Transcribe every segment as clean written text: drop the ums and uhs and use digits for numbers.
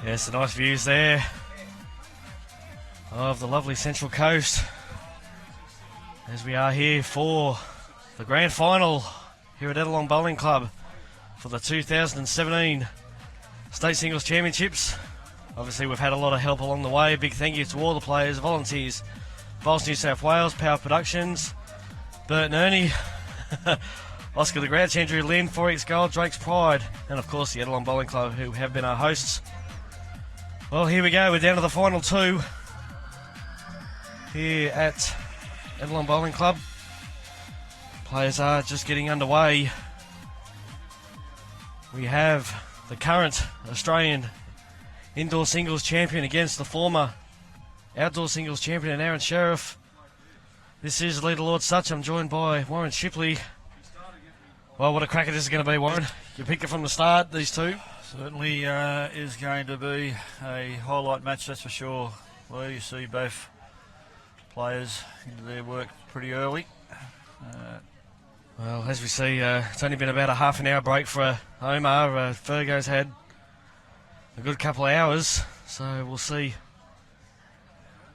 Yes, the nice views there of the lovely Central Coast as we are here for the grand final here at Ettalong Bowling Club for the 2017 State Singles Championships. Obviously we've had a lot of help along the way. Big thank you to all the players, volunteers, Bowls New South Wales, Power Productions, Bert and Ernie, Oscar the Grouch, Andrew Lynn, 4X Gold, Drake's Pride, and of course the Ettalong Bowling Club who have been our hosts. Well, here we go, we're down to the final two here at Ettalong Bowling Club. Players are just getting underway. We have the current Australian indoor singles champion against the former outdoor singles champion, Aaron Sherriff. This is Leader Lord Such. I'm joined by Warren Shipley. Well, what a cracker this is going to be, Warren. You picked it from the start, these two. Certainly is going to be a highlight match, that's for sure. Well, you see both players into their work pretty early. Well, as we see, it's only been about a half an hour break for Omar. Fergo's had a good couple of hours, so we'll see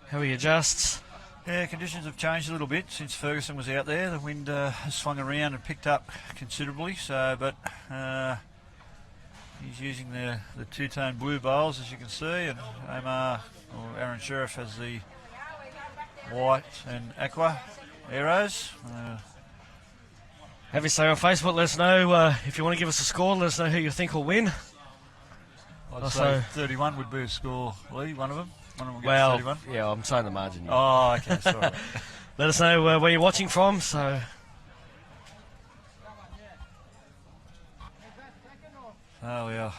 how he adjusts. Yeah, conditions have changed a little bit since Ferguson was out there. The wind has swung around and picked up considerably, but he's using the two-tone blue bowls, as you can see, and Aaron Sherriff has the white and aqua arrows. Have your say on Facebook. Let us know if you want to give us a score. Let us know who you think will win. I'd say 31 would be a score, Lee, one of them. One of them will get 31. Yeah, I'm saying the margin. Oh, okay, sorry. Let us know where you're watching from. So. Oh, yeah.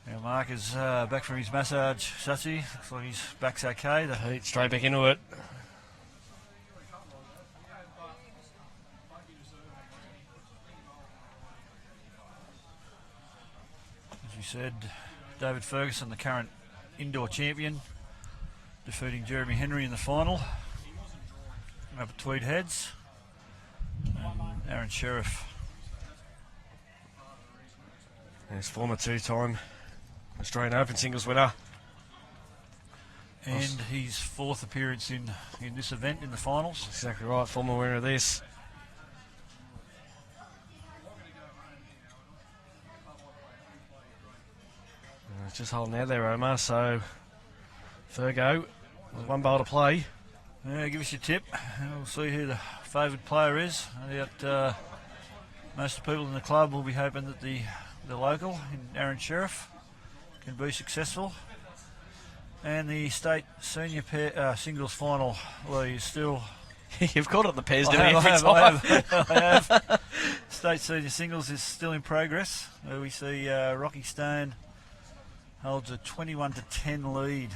Now Mark is back from his massage, Sachi. Looks like his back's okay. The heat straight back into it. As we said, David Ferguson, the current indoor champion, defeating Jeremy Henry in the final over Tweed Heads. And Aaron Sherriff, his former two-time Australian Open singles winner. And his fourth appearance in this event in the finals. Exactly right, former winner of this. Just holding out there, Omar, so Fergo with one bowl to play. Yeah, give us your tip. We'll see who the favoured player is. Most of the people in the club will be hoping that the local, in Aaron Sherriff, can be successful. And the state senior singles final, Lee, is still... You've called it the pairs, I have. State senior singles is still in progress, where we see Rocky Stone holds a 21-10 lead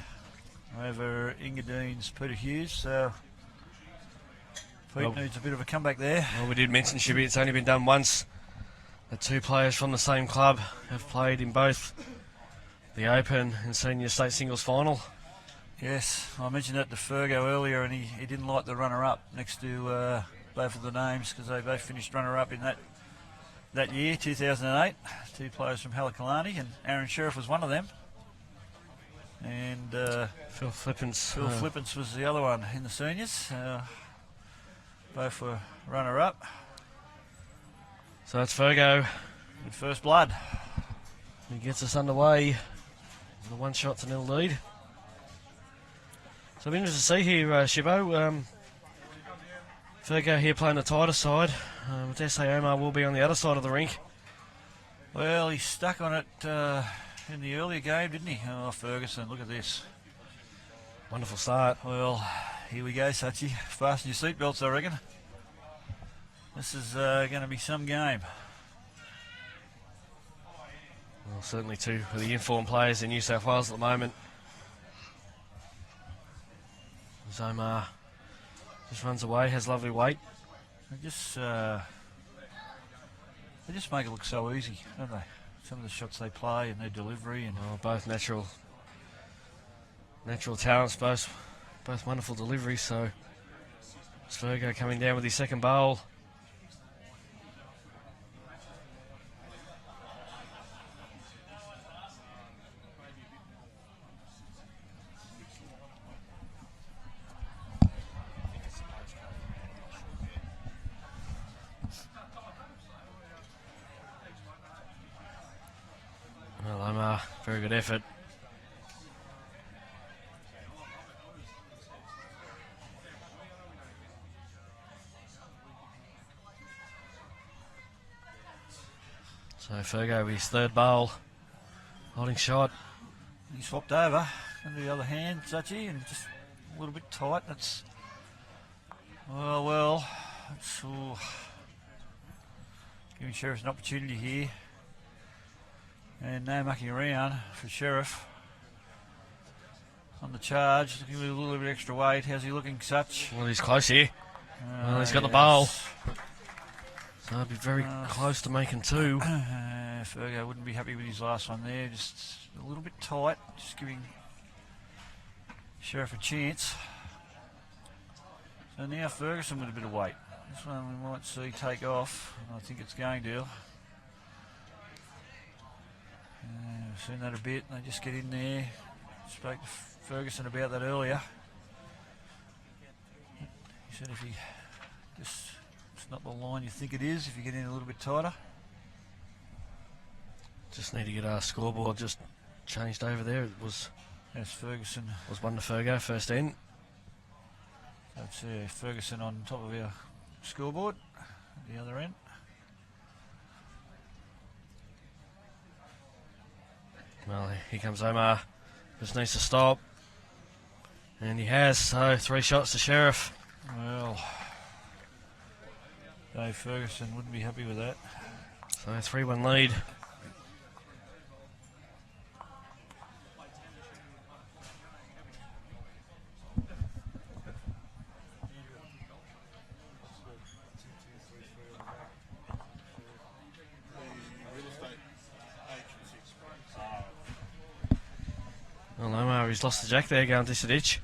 over Engadene's Peter Hughes. So Pete needs a bit of a comeback there. Well, we did mention, Shibby, it's only been done once. The two players from the same club have played in both the Open and Senior State Singles Final. Yes, I mentioned that to Fergo earlier, and he didn't like the runner-up next to both of the names, because they both finished runner-up in that year, 2008. Two players from Halakalani, and Aaron Sherriff was one of them. And Phil Flippence was the other one in the seniors. Both were runner-up. So that's Fergo in first blood. He gets us underway. The 1-0 lead. So I'm interested to see here, Shibbo. Fergo here playing the tighter side. I dare say Omar will be on the other side of the rink. Well, he stuck on it in the earlier game, didn't he? Oh, Ferguson, look at this. Wonderful start. Well, here we go, Sachi. Fasten your seatbelts, I reckon. This is going to be some game. Well, certainly two of the informed players in New South Wales at the moment. Omar just runs away, has lovely weight. They just make it look so easy, don't they? Some of the shots they play and their delivery, and both natural talents, both wonderful deliveries. So Fergo coming down with his second bowl. Very good effort. So Fergo with his third bowl, holding shot. He swapped over into the other hand, Sachi, and just a little bit tight. That's well. That's giving Sherriff an opportunity here, and no mucking around for Sherriff on the charge. Looking with a little bit extra weight. How's he looking, Such? Well, he's close here. Well, he's got the bowl. So he'll be very close to making two. Fergo wouldn't be happy with his last one there. Just a little bit tight. Just giving Sherriff a chance. So now Ferguson with a bit of weight. This one we might see take off. I think it's going to. We've seen that a bit. They just get in there. Spoke to Ferguson about that earlier. He said if you just, it's not the line you think it is, if you get in a little bit tighter. Just need to get our scoreboard just changed over there. It was, That's Ferguson. Was one to Fergo, first end. That's Ferguson on top of our scoreboard at the other end. Well, here comes Omar. Just needs to stop. And he has, so 3 shots to Sherriff. Well, Dave Ferguson wouldn't be happy with that. So 3-1 lead. Well, Omar, he's lost the jack there going to Sidich.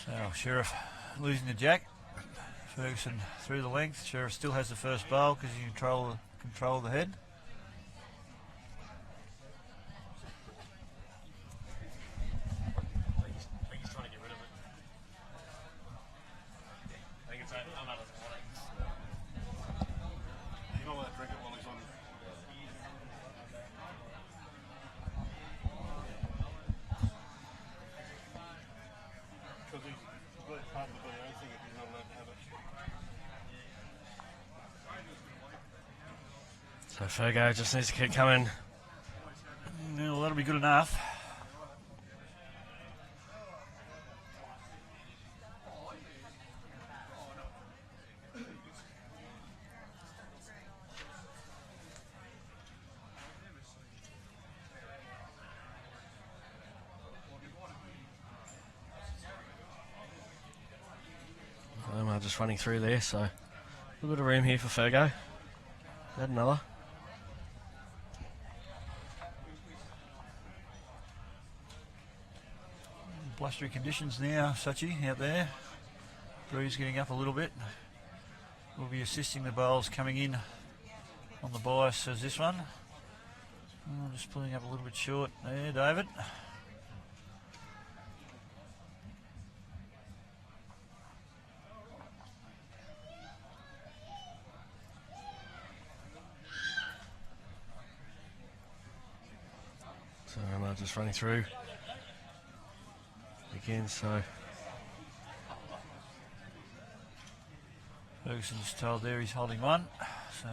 So Sherriff losing the jack. Ferguson through the length. Sherriff still has the first bowl because you control the head. So Fergo just needs to keep coming. Yeah, well, that'll be good enough. Omar just running through there, so a little bit of room here for Fergo. Add another. Blustery conditions now, Sachi, out there. Breeze getting up a little bit. We'll be assisting the bowls coming in on the bias as this one. Oh, just pulling up a little bit short there, David. So Omar just running through again, so Ferguson's told there he's holding one. So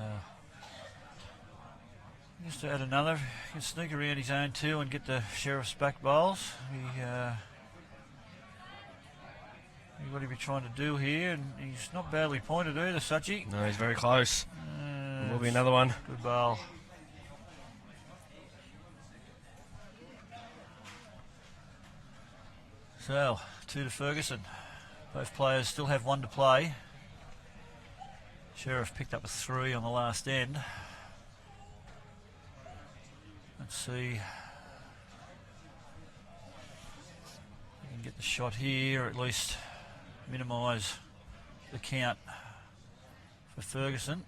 just to add another, he can sneak around his own two and get the Sherriff's back bowls. What he'll be trying to do here, and he's not badly pointed either, Sachi. no, he's very close. Will be another one. Good bowl. So, 2 to Ferguson. Both players still have 1 to play. Sherriff picked up a 3 on the last end. Let's see. We can get the shot here, or at least minimise the count for Ferguson.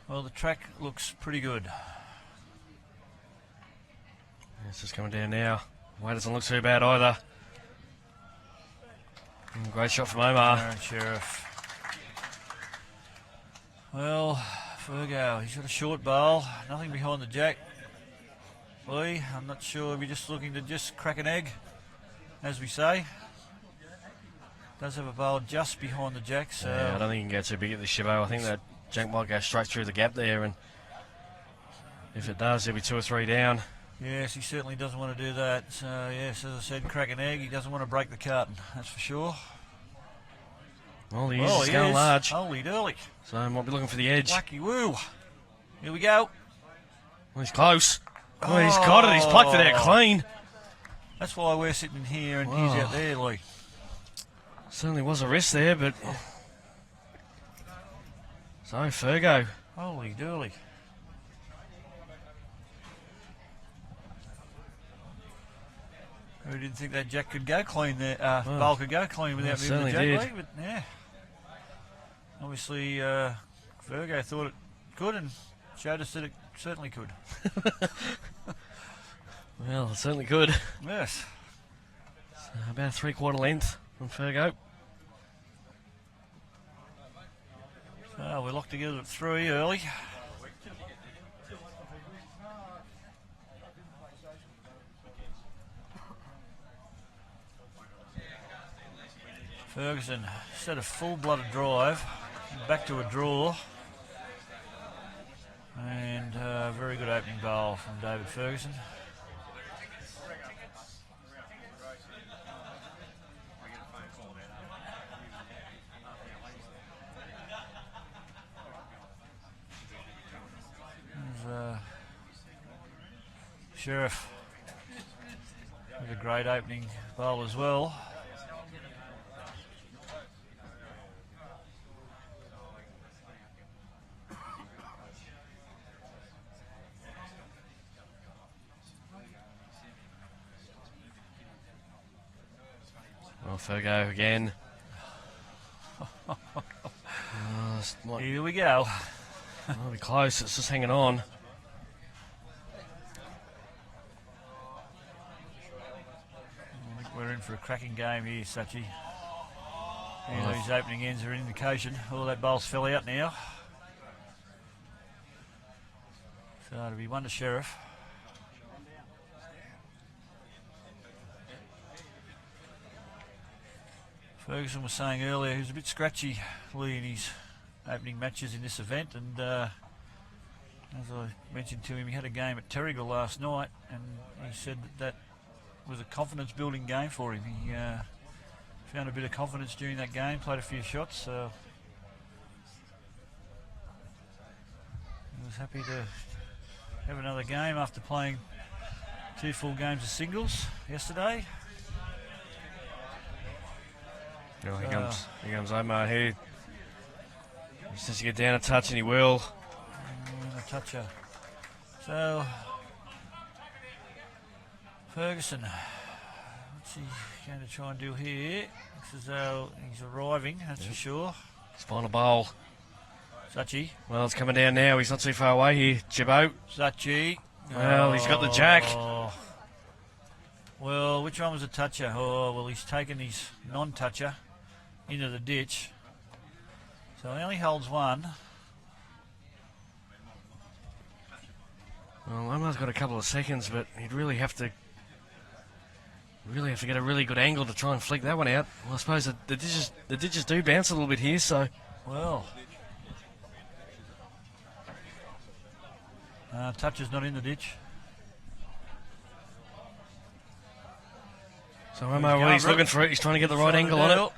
Well, the track looks pretty good. It's just coming down now. Way doesn't look too bad either. Great shot from Omar. Sherriff. Well, Fergo, he's got a short bowl, nothing behind the jack. Lee, I'm not sure if you're just looking to just crack an egg, as we say. Does have a bowl just behind the jack, so... Yeah, I don't think he can go too big at the Shibbo. I think that jack might go straight through the gap there, and if it does, he'll be 2 or 3 down. Yes, he certainly doesn't want to do that. So, yes, as I said, crack an egg. He doesn't want to break the carton, that's for sure. Well, he is going large. Holy dolly. So he might be looking for the edge. Wacky woo. Here we go. Well, he's close. Oh, he's got it. He's plucked it out clean. That's why we're sitting here and he's out there, Lee. Certainly was a risk there, but... So, Fergo. Holy dolly. We didn't think that jack could go clean there. Bowl could go clean without moving the jack, Lee, but yeah. Obviously, Fergo thought it could and showed us that it certainly could. Well, it certainly could. Yes. So about 3/4 length from Fergo. So we're locked together at 3 early. Ferguson set a full-blooded drive, back to a draw, and a very good opening bowl from David Ferguson. There's Sherriff with a great opening bowl as well. Well, Fergo again. Here we go. Might be close, it's just hanging on. I think we're in for a cracking game here, Sachi. These opening ends are an indication. Oh, that bowl's fell out now. So it'll be 1 to Sherriff. Ferguson was saying earlier he was a bit scratchy, Lee, in his opening matches in this event, and as I mentioned to him, he had a game at Terrigal last night, and he said that was a confidence-building game for him. He found a bit of confidence during that game, played a few shots, so he was happy to have another game after playing 2 full games of singles yesterday. Oh, here comes Omar here. He just has to get down a touch and he will. A toucher. So, Ferguson, what's he going to try and do here? Looks as though he's arriving, that's for sure. His final bowl. Sachi. Well, it's coming down now. He's not too far away here. Jibbo. Sachi. Well, he's got the jack. Well, which one was a toucher? Oh, well, he's taken his non-toucher into the ditch. So he only holds 1. Well, Omar's got a couple of seconds, but he'd really have to get a really good angle to try and flick that one out. Well, I suppose the ditches do bounce a little bit here, so... Well... toucher's not in the ditch. So Omar, well, he's looking for it. He's trying to get the right angle on it.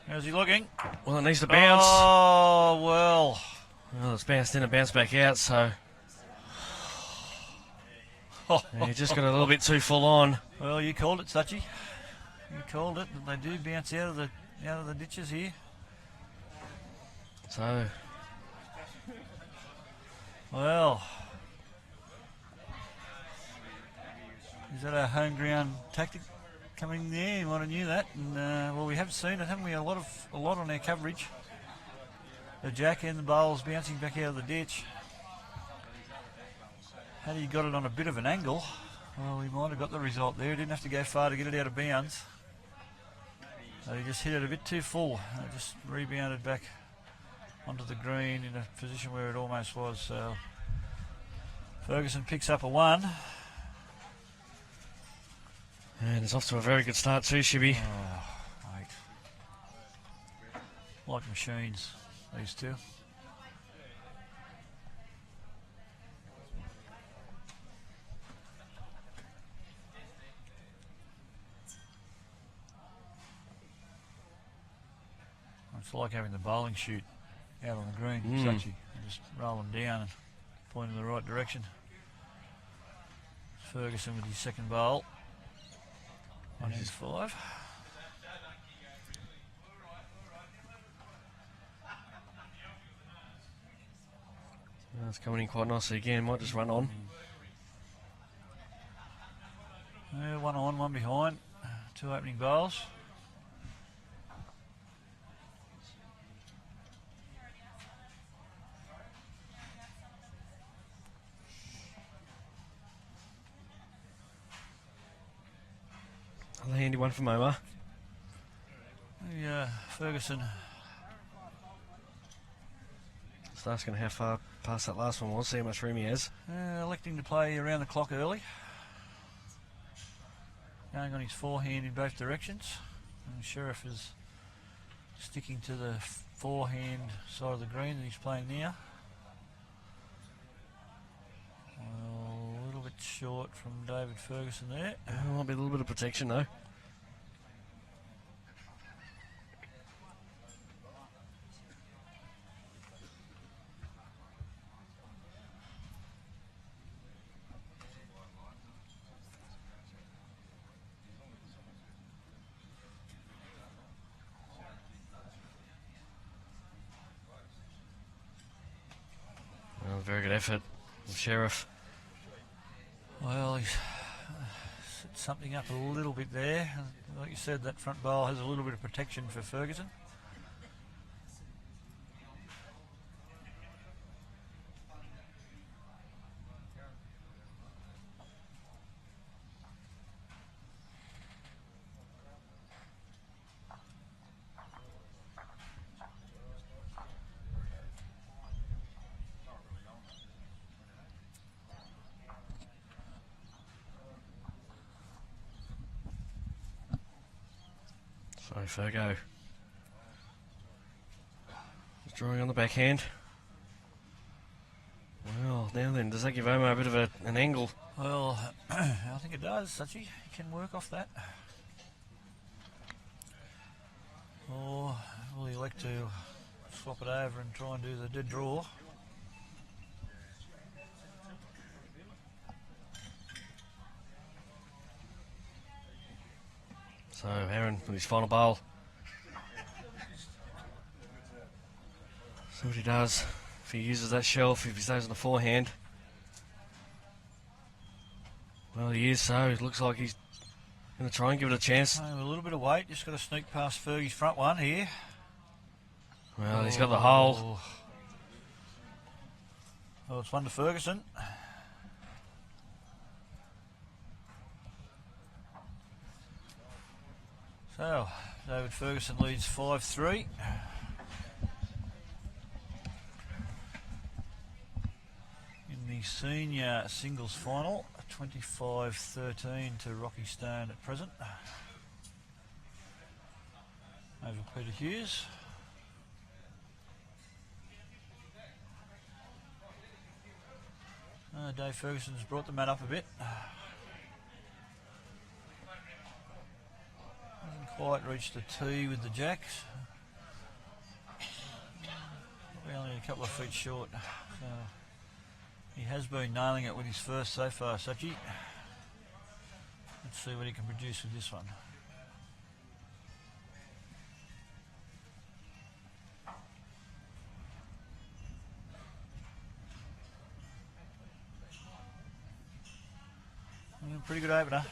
How's he looking? Well, it needs to bounce. Oh, well. Well, it's bounced in and bounced back out, so... He just got a little bit too full on. Well, you called it, Sachi. You called it. They do bounce out of the ditches here. So... Well, is that our home ground tactic coming there? You might have knew that. And well, we have seen it, haven't we? A lot on our coverage. The jack and the bowls bouncing back out of the ditch. Had he got it on a bit of an angle, well, he might have got the result there. He didn't have to go far to get it out of bounds. So he just hit it a bit too full. It just rebounded back onto the green in a position where it almost was. So Ferguson picks up a 1. And it's off to a very good start too, Shibby. Oh, mate. Like machines, these two. It's like having the bowling chute out on the green, Sachi. Just roll them down and point in the right direction. Ferguson with his second bowl. 1-5. It's coming in quite nicely again. Might just run on. Yeah, 1 on, 1 behind. 2 opening bowls. Another handy one from Omar. Yeah, Ferguson. Just asking how far past that last one was, see how much room he has. Electing to play around the clock early. Going on his forehand in both directions. And Sherriff is sticking to the forehand side of the green that he's playing now. Well, a little bit short from David Ferguson there. Might be a little bit of protection though. Very good effort from Sherriff. Well, he's set something up a little bit there. Like you said, that front bowl has a little bit of protection for Ferguson. So Fergo. Just drawing on the backhand. Well, now then, does that give Omar a bit of an angle? Well, I think it does, Sachi. He can work off that. Or will he elect to swap it over and try and do the dead draw? So Aaron with his final bowl. See what he does. If he uses that shelf, if he stays on the forehand. Well, he is, so it looks like he's going to try and give it a chance. A little bit of weight, just got to sneak past Fergie's front one here. Well, he's got the hole. Well, it's one to Ferguson. So, David Ferguson leads 5-3. In the senior singles final, 25-13 to Rocky Stone at present. Over Peter Hughes. Dave Ferguson's brought the mat up a bit. Hasn't quite reached the tee with the jacks. Probably only a couple of feet short. So he has been nailing it with his first so far, Sachi. Let's see what he can produce with this one. pretty good opener.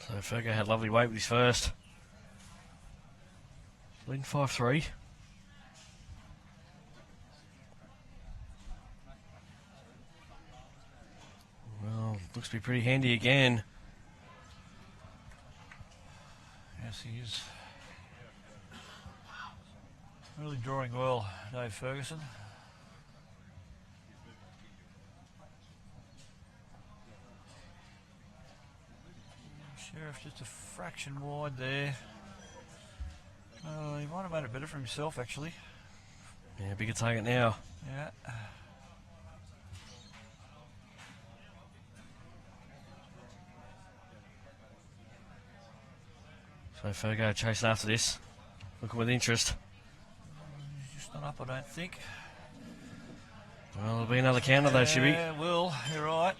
So Fergo had lovely weight with his first. Leading 5-3. Well, looks to be pretty handy again. Yes, he is. Really drawing well, Dave Ferguson. Sherriff just a fraction wide there. He might have made it better for himself, actually. Yeah, bigger target now. Yeah. So Fergo chasing after this. Looking with interest. He's just not up, I don't think. Well, it'll be another counter though, should be. Yeah, will. You're right.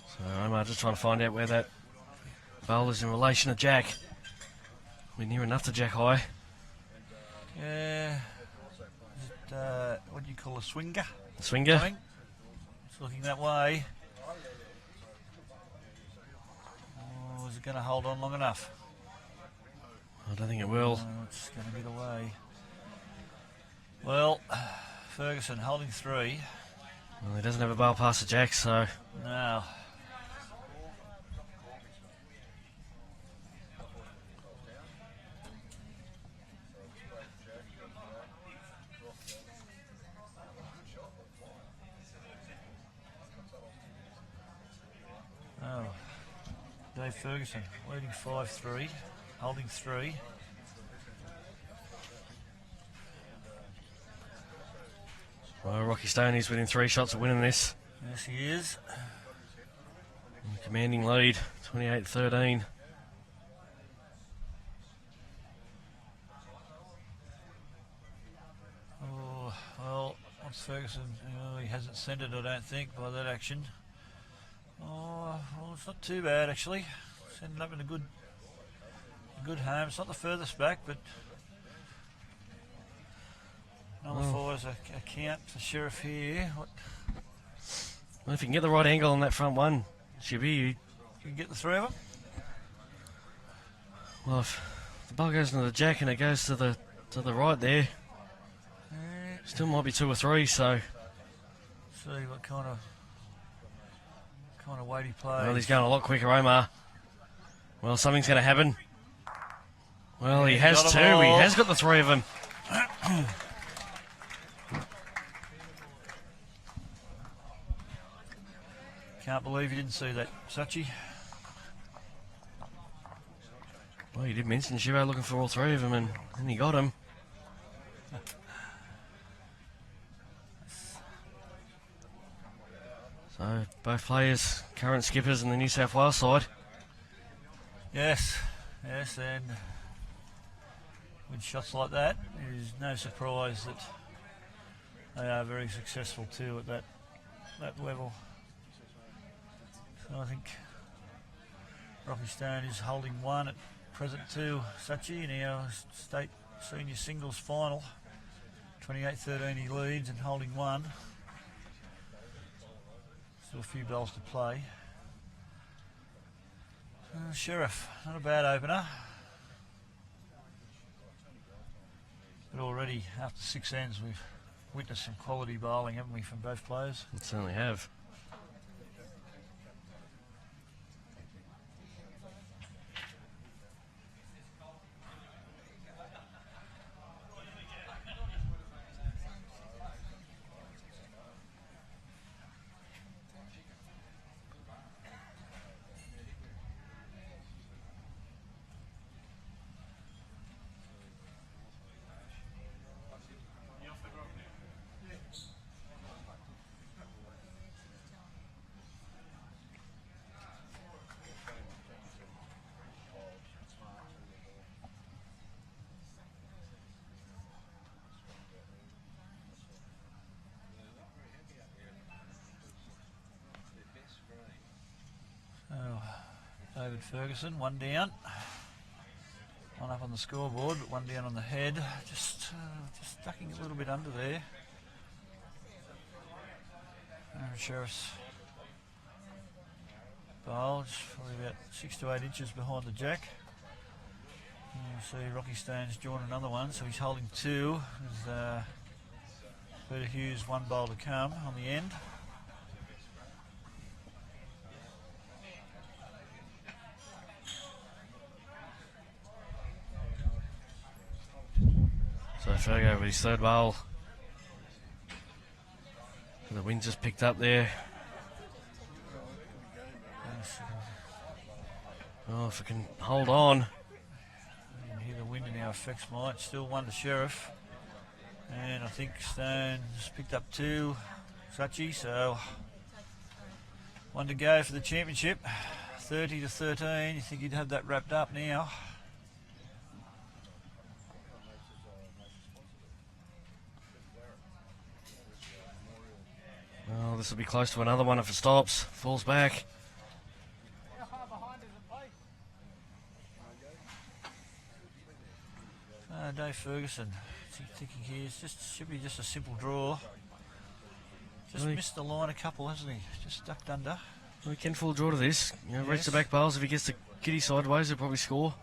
So Omar just trying to find out where that bowl is in relation to Jack. We're near enough to Jack high. Yeah. Is it, what do you call a swinger? The swinger. Coming? It's looking that way. Oh, is it going to hold on long enough? I don't think it will. Oh, it's going to get away. Well, Ferguson holding 3. Well, he doesn't have a bowl past the Jack, so... No. Oh, Dave Ferguson leading 5-3, holding 3. Well, Rocky Stoney's within 3 shots of winning this. Yes, he is. Commanding lead, 28-13. Oh, well, what's Ferguson? Oh, he hasn't sent it, I don't think, by that action. Oh, well, it's not too bad, actually. It's ended up in a good home. It's not the furthest back, but number 4 is a count for Sherriff here. What? Well, if you can get the right angle on that front one, Shibby, You can get the 3 of them? well, if the ball goes into the Jack and it goes to the right there, still might be 2 or 3, so... See what kind of weight he plays. Well, he's going a lot quicker, Omar. Well, something's going to happen. Well, he has 2. He has got the 3 of them. Can't believe you didn't see that, Sachi. Well, you did mention Shiro looking for all 3 of them, and he got them. So, both players, current skippers in the New South Wales side. Yes, and with shots like that, it is no surprise that they are very successful too at that level. So I think Rocky Stone is holding 1 at present too. Sachi in our state senior singles final. 28-13 he leads and holding 1. Still a few bowls to play. Sherriff, not a bad opener. But already, after 6 ends, we've witnessed some quality bowling, haven't we, from both players? We certainly have. Ferguson, one down. One up on the scoreboard, but one down on the head. Just ducking a little bit under there. Sherriff's bowl, just probably about 6 to 8 inches behind the jack. You see Rocky Stone's drawn another one, so he's holding 2. There's Peter Hughes, 1 bowl to come on the end. So Fergo with his 3rd bowl. And the wind just picked up there. Oh, if it can hold on. You can hear the wind in our effects might. Still 1 to Sherriff. And I think Stone just picked up 2. Sachi, so 1 to go for the championship. 30 to 13. You think he'd have that wrapped up now? Well, this will be close to another one if it stops. Falls back. Dave Ferguson, thinking here, should be just a simple draw. Just Really? missed the line a couple, hasn't he? Just ducked under. Well, he can full draw to this. Reach Yes. the back bowls. If he gets the kitty sideways, he'll probably score.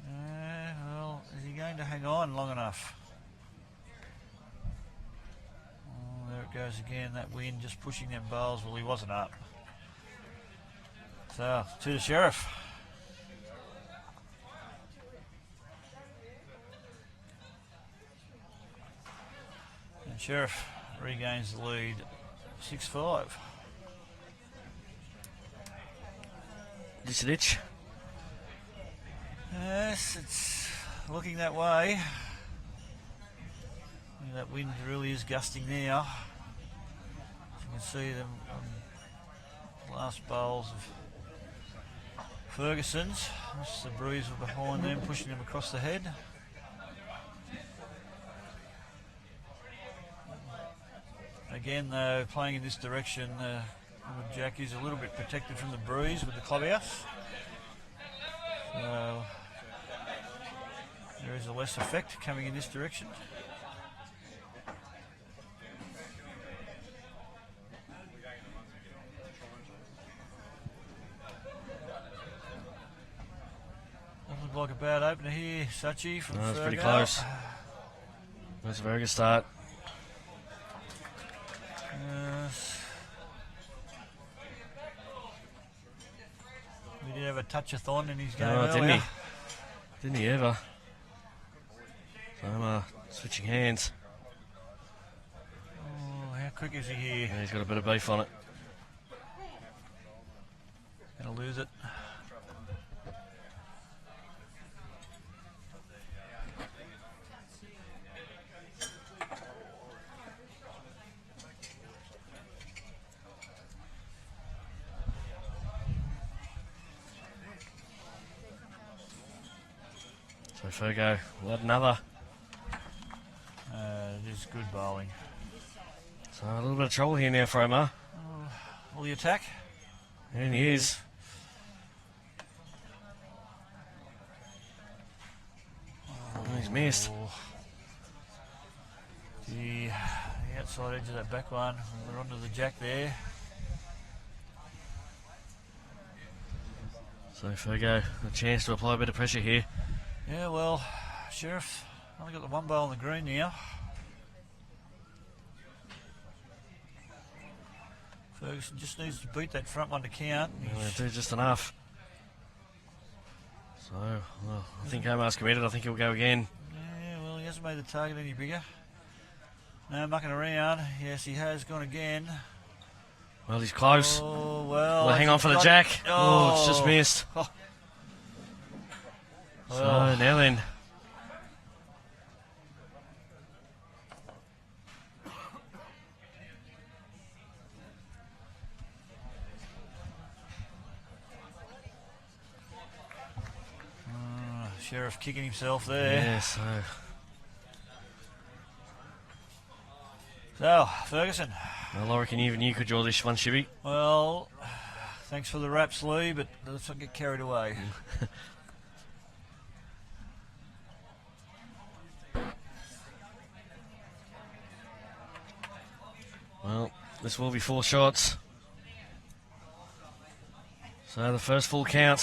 Well, is he going to hang on long enough? Oh, there it goes again, that wind just pushing them bowls. Well, he wasn't up. So, 2 to Sherriff. And Sherriff regains the lead, 6-5. This an itch. Yes, it's looking that way. That wind really is gusting now. As you can see them last bowls of Ferguson's. Just the breeze were behind them, pushing them across the head. Again, though, playing in this direction, Jack is a little bit protected from the breeze with the clubhouse. So there is a less effect coming in this direction. Doesn't look like a bad opener here, Sachi from No, it's pretty Fergo. close. That's a very good start. We did have a touch-a-thon in his game No, earlier. didn't he? Didn't he ever? So I'm switching hands. Oh, how quick is he here? Yeah, he's got a bit of beef on it. Gonna lose it. So Fergo will add another. It is good bowling. So a little bit of trouble here now for Omar. Will he attack? And he is. Oh, he's missed. The outside edge of that back one. We're onto the jack there. So Fergo, a chance to apply a bit of pressure here. Yeah, well, Sherriff only got the 1 bowl on the green now. Ferguson just needs to beat that front one to count. He'll do just enough. So, well, I think Omar's committed. I think he'll go again. Yeah, well, he hasn't made the target any bigger. No mucking around. Yes, he has gone again. Well, he's close. Oh, well. Will hang on for the jack. Oh, it's just missed. Oh. So, Well. now then. Sherriff kicking himself there. Yeah, so. So, Ferguson. Well, I reckon even you could draw this one, Shibby. Well, Thanks for the raps, Lee, but let's not get carried away. Well, this will be 4 shots. So the first full count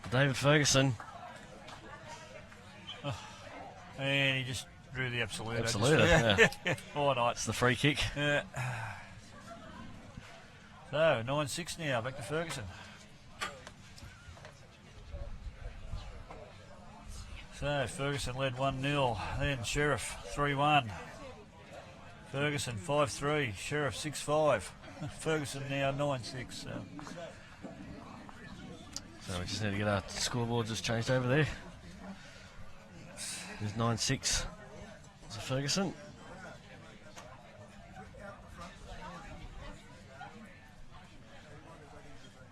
for David Ferguson. And he just drew the absolute. Absolute, yeah. Why not? It's the free kick. Yeah. So, 9-6 now, back to Ferguson. So, Ferguson led 1-0, then Sherriff 3-1. Ferguson 5-3, Sherriff 6-5. Ferguson now 9-6. So we just need to get our scoreboard just changed over there. There's 9-6 to Ferguson.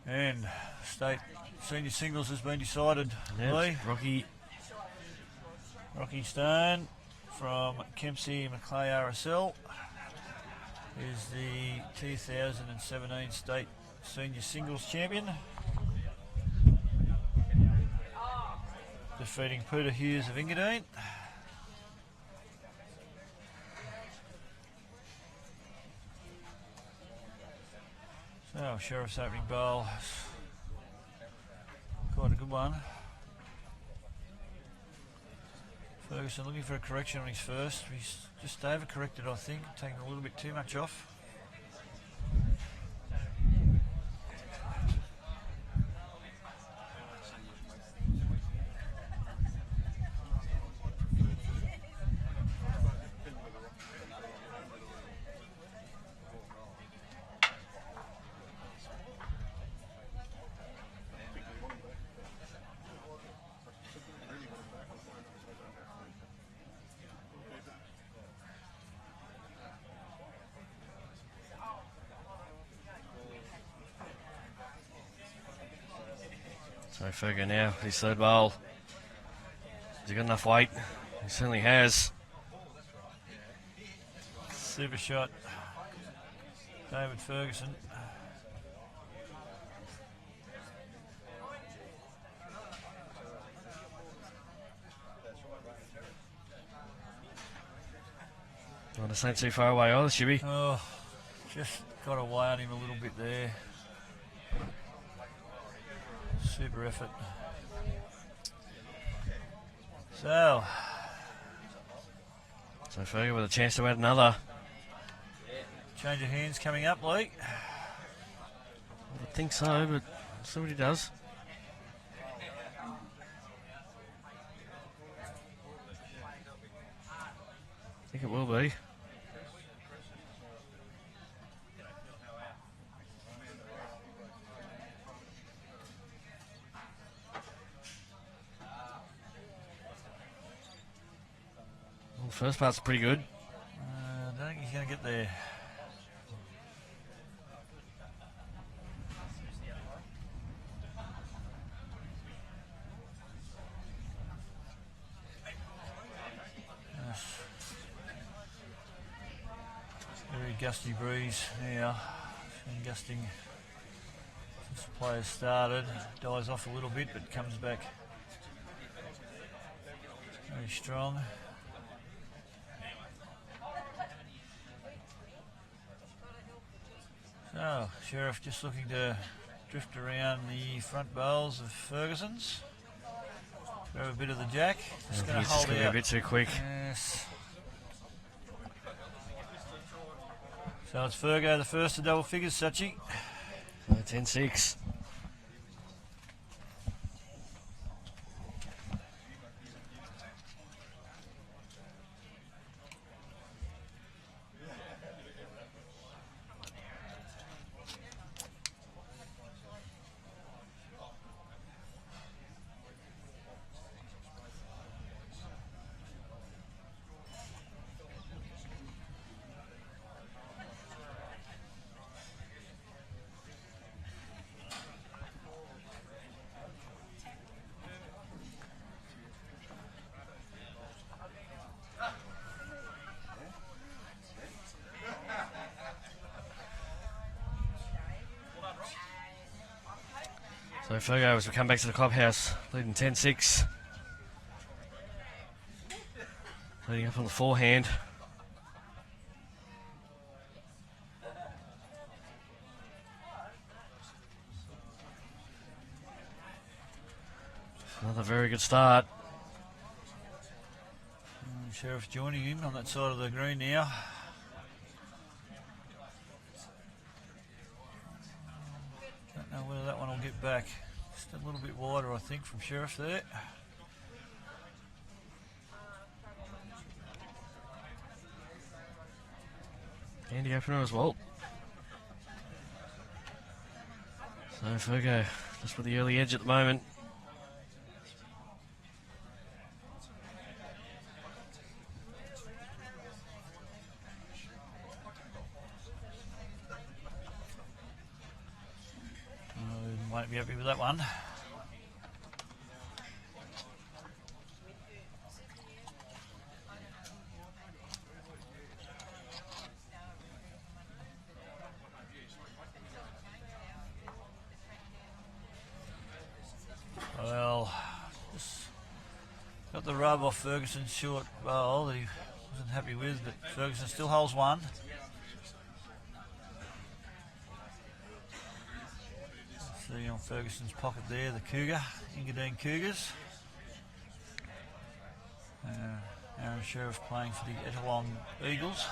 And state senior singles has been decided. Yep, Lee. Rocky Stone from Kempsey Macleay RSL is the 2017 state senior singles champion, defeating Peter Hughes of Engadine. So, Sheriff's opening bowl, quite a good one. Ferguson looking for a correction on his first. He's just over-corrected, I think, taking a little bit too much off. So Fergo now, his third bowl. Has he got enough weight? He certainly has. Super shot, David Ferguson. Well, this ain't too far away either, Shibby. Oh, just got away on him a little bit there. Super effort. So Fergo with a chance to add another. Change of hands coming up, Lee. I think so, but we'll see what he does. I think it will be. Well, the first part's pretty good. I don't think he's going to get there. Very gusty breeze now. It's been gusting since the players started. Dies off a little bit but comes back very strong. So, Sherriff just looking to drift around the front bowls of Ferguson's. Grab a bit of the jack. Just going to hold it out. a bit too quick. Yes. So it's Fergo, the first to double figures, Sachi. 10-6. So Fergo as we come back to the clubhouse, leading 10-6. Leading up on the forehand. Another very good start. Sherriff joining him on that side of the green now. Don't know whether that one will get back. Just a little bit wider, I think, from Sherriff there. Handy opener as well. So Fergo just with the early edge at the moment. Won't be happy with that one. Well, just got the rub off Ferguson's short bowl that he wasn't happy with, but Ferguson still holds one. See on Ferguson's pocket there, the Cougar, Engadine Cougars. Aaron Sherriff playing for the Ettalong Eagles.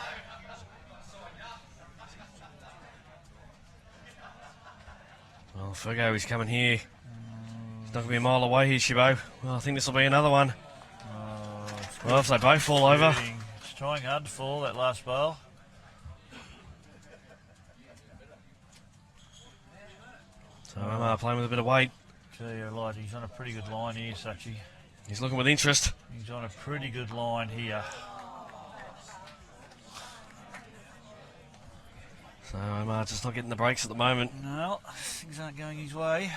Well, Fergo is coming here. He's not going to be a mile away here, Shibbo. Well, I think this will be another one. Well, if they both fall over. It's trying hard to fall, that last bowl. So Omar playing with a bit of weight. Tell you what, he's on a pretty good line here, Sachi. He's looking with interest. He's on a pretty good line here. So Omar just not getting the breaks at the moment. No, things aren't going his way.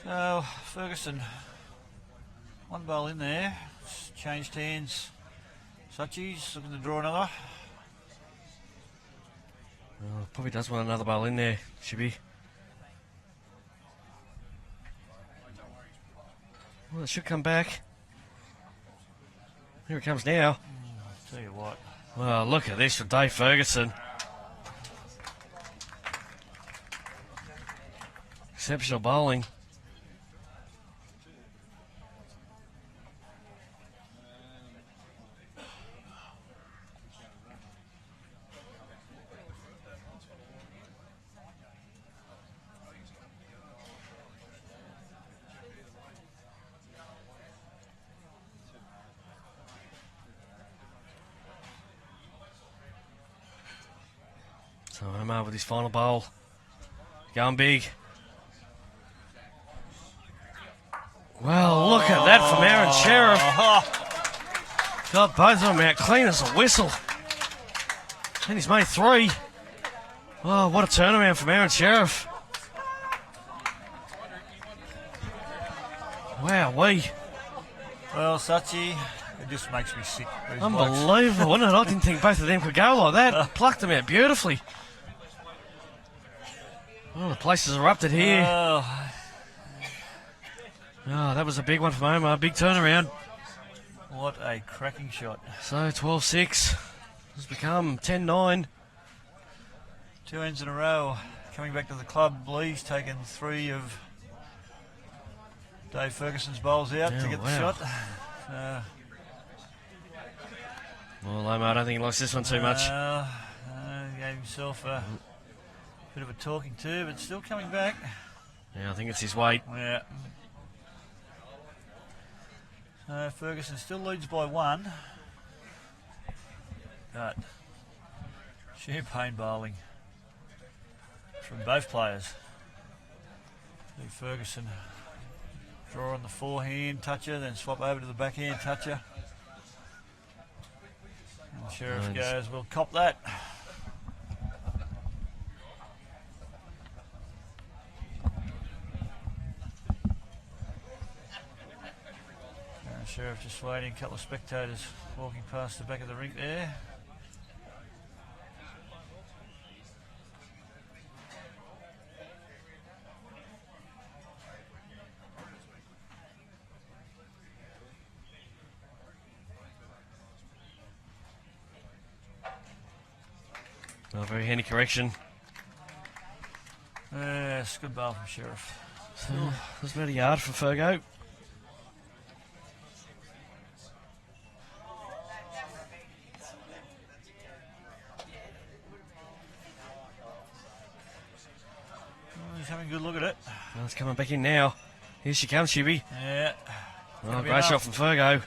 So, Ferguson, one bowl in there, it's changed hands. Sachi's looking to draw another. Well, probably does want another ball in there, Shibby. Well, it should come back. Here it comes now. Tell you what. Well, look at this from Dave Ferguson. Exceptional bowling. So Omar with his final bowl. Going big. Well, look at that from Aaron Sherriff. Got both of them out clean as a whistle. And he's made 3. Oh, what a turnaround from Aaron Sherriff. Wow-wee. Well, Sachi, it just makes me sick. These Unbelievable, isn't it? I didn't think both of them could go like that. Plucked them out beautifully. Oh, the place has erupted here. Oh, that was a big one from Omar. Big turnaround. What a cracking shot. So 12-6 has become 10-9. 2 ends in a row. Coming back to the club, Lee's taken 3 of Dave Ferguson's bowls out to get the shot. Well, Omar, I don't think he likes this one too much. Gave himself a bit of a talking to, but still coming back. Yeah, I think it's his weight. Yeah. Ferguson still leads by 1. But champagne bowling from both players. Ferguson draw on the forehand toucher, then swap over to the backhand toucher. And Sherriff goes, we'll cop that. Sherriff just waiting, a couple of spectators walking past the back of the rink there. Oh, very handy correction. Yes, good ball from Sherriff. So, it was about a yard for Fergo. He's having a good look at it. Well, it's coming back in now. Here she comes, Shibby. Yeah. Oh, great shot from Fergo.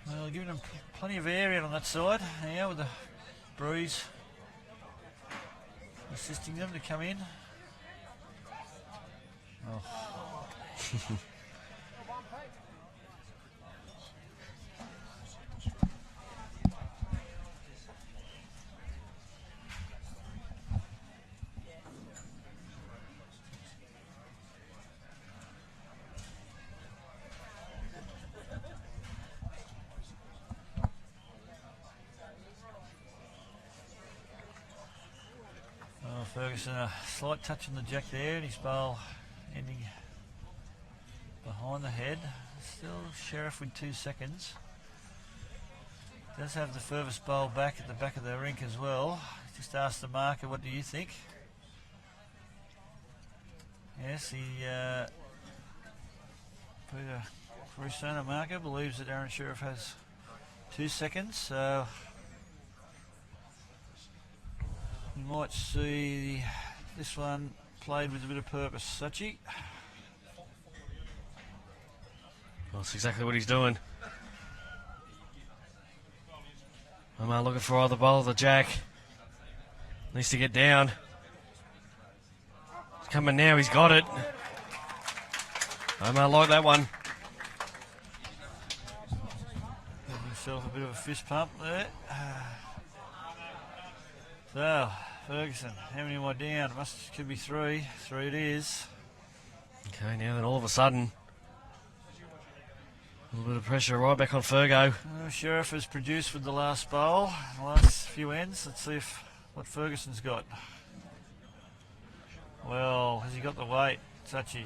Well, giving them plenty of area on that side. Yeah, with the breeze assisting them to come in. Oh. Ferguson, a slight touch on the jack there, and his bowl ending behind the head. Still Sherriff with 2 seconds. Does have the furthest bowl back at the back of the rink as well. Just asked the marker, what do you think? Yes, he Peter Ferguson, a marker, believes that Aaron Sherriff has 2 seconds, so you might see this one played with a bit of purpose. Sachi. Well, that's exactly what he's doing. Omar looking for either bowl or the jack. Needs to get down. He's coming now, he's got it. Omar like that one. Giving himself a bit of a fist pump there. So, Ferguson, how many am I down? Could be 3. 3 it is. Okay, now then all of a sudden, a little bit of pressure right back on Fergo. Sherriff has produced with the last bowl, the last few ends. Let's see what Ferguson's got. Well, has he got the weight? Sachi.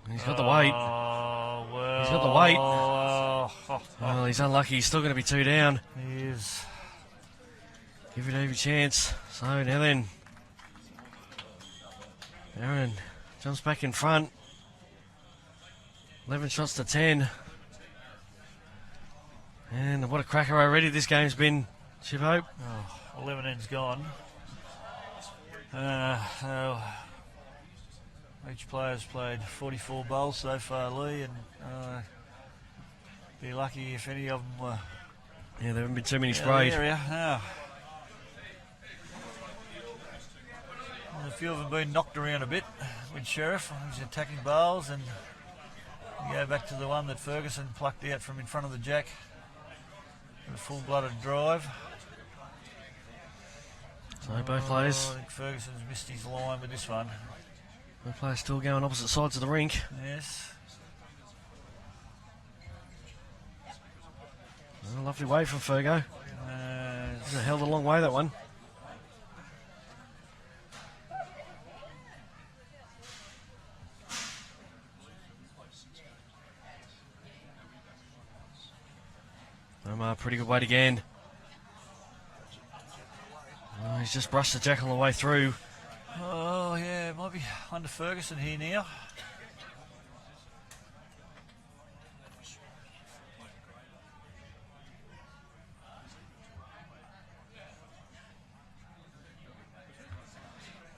He's got the weight. Oh, well. He's got the weight. Oh, Well, he's unlucky. He's still going to be 2 down. He is. Give it every chance. So now then, Aaron jumps back in front. 11 shots to 10. And what a cracker already this game's been, Shivhope. Oh, 11 ends gone. So each player's played 44 bowls so far, Lee, and be lucky if any of them were. Yeah, there haven't been too many sprayed. No. Well, a few of them been knocked around a bit with Sherriff. He's attacking bowls, and you go back to the one that Ferguson plucked out from in front of the jack. A full-blooded drive. So both players. I think Ferguson's missed his line with this one. Both players still going opposite sides of the rink. Yes. A lovely way from Fergo. It's a hell of a long way, that one. Pretty good weight again. Oh, he's just brushed the jack on the way through. Oh, yeah, it might be under Ferguson here now.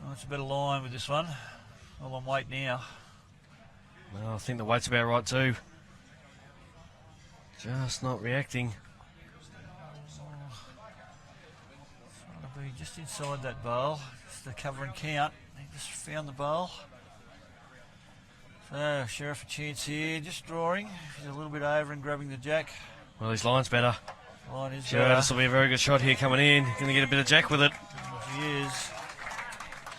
Oh, it's a better line with this one. Well, on weight now. Well, I think the weight's about right too. Just not reacting. Trying to be just inside that bowl. Just the cover and count. He just found the bowl. So, Sherriff a chance here, just drawing. He's a little bit over and grabbing the jack. Well, his line's better. Line is Sure, better. this will be a very good shot here coming in. Going to get a bit of jack with it. He is.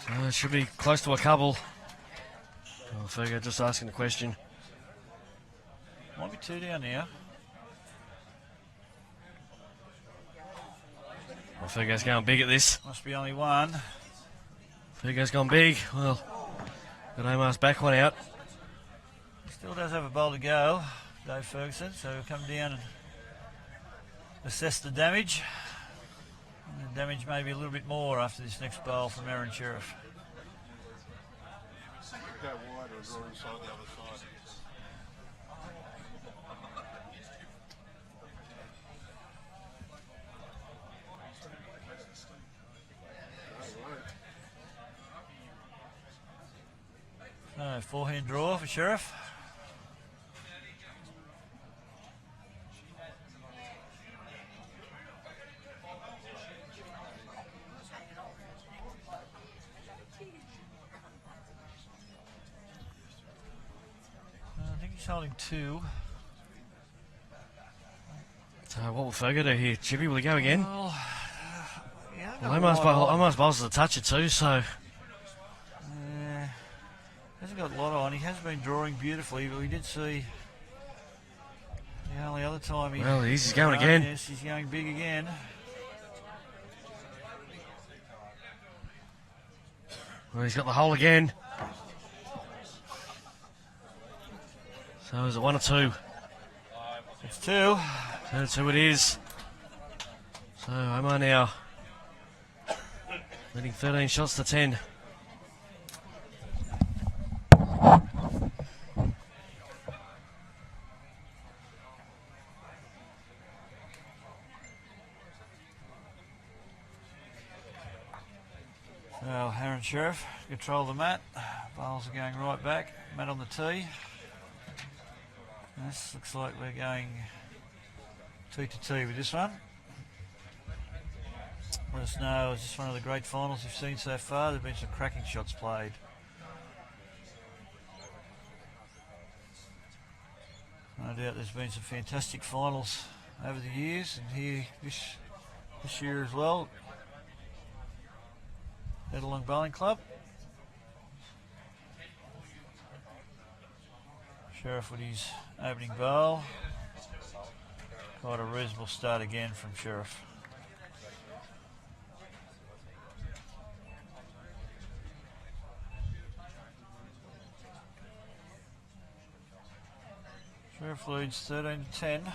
So it should be close to a couple. Oh, Fergo just asking the question. Might be 2 down now. Well, Fergo's going big at this. Must be only one. Fergo's gone big. Well, got Omar's back one out. He still does have a bowl to go, Dave Ferguson, so he'll come down and assess the damage. And the damage may be a little bit more after this next bowl from Aaron Sherriff. Go wide or draw inside the other side. So, forehand draw for Sherriff. I think he's holding 2. So what will Fergo do here? Chippy, will he go again? Well, yeah, Well, Omar's bowls a touch or two, so... Hasn't got a lot on. He has been drawing beautifully, but we did see the only other time he... Well, he's going again. Yes, he's going big again. Well, he's got the hole again. So is it 1 or 2? It's 2. 2 it is. So Omar now leading 13 shots to 10. Well, Aaron Sherriff control the mat. Bowls are going right back. Mat on the tee. This looks like we're going tee to tee with this one. Let us know, is this one of the great finals you've seen so far? There have been some cracking shots played. No doubt there's been some fantastic finals over the years, and here this year as well. Edalong Bowling Club. Sherriff with his opening bowl. Quite a reasonable start again from Sherriff. Sherriff leads 13 to 10.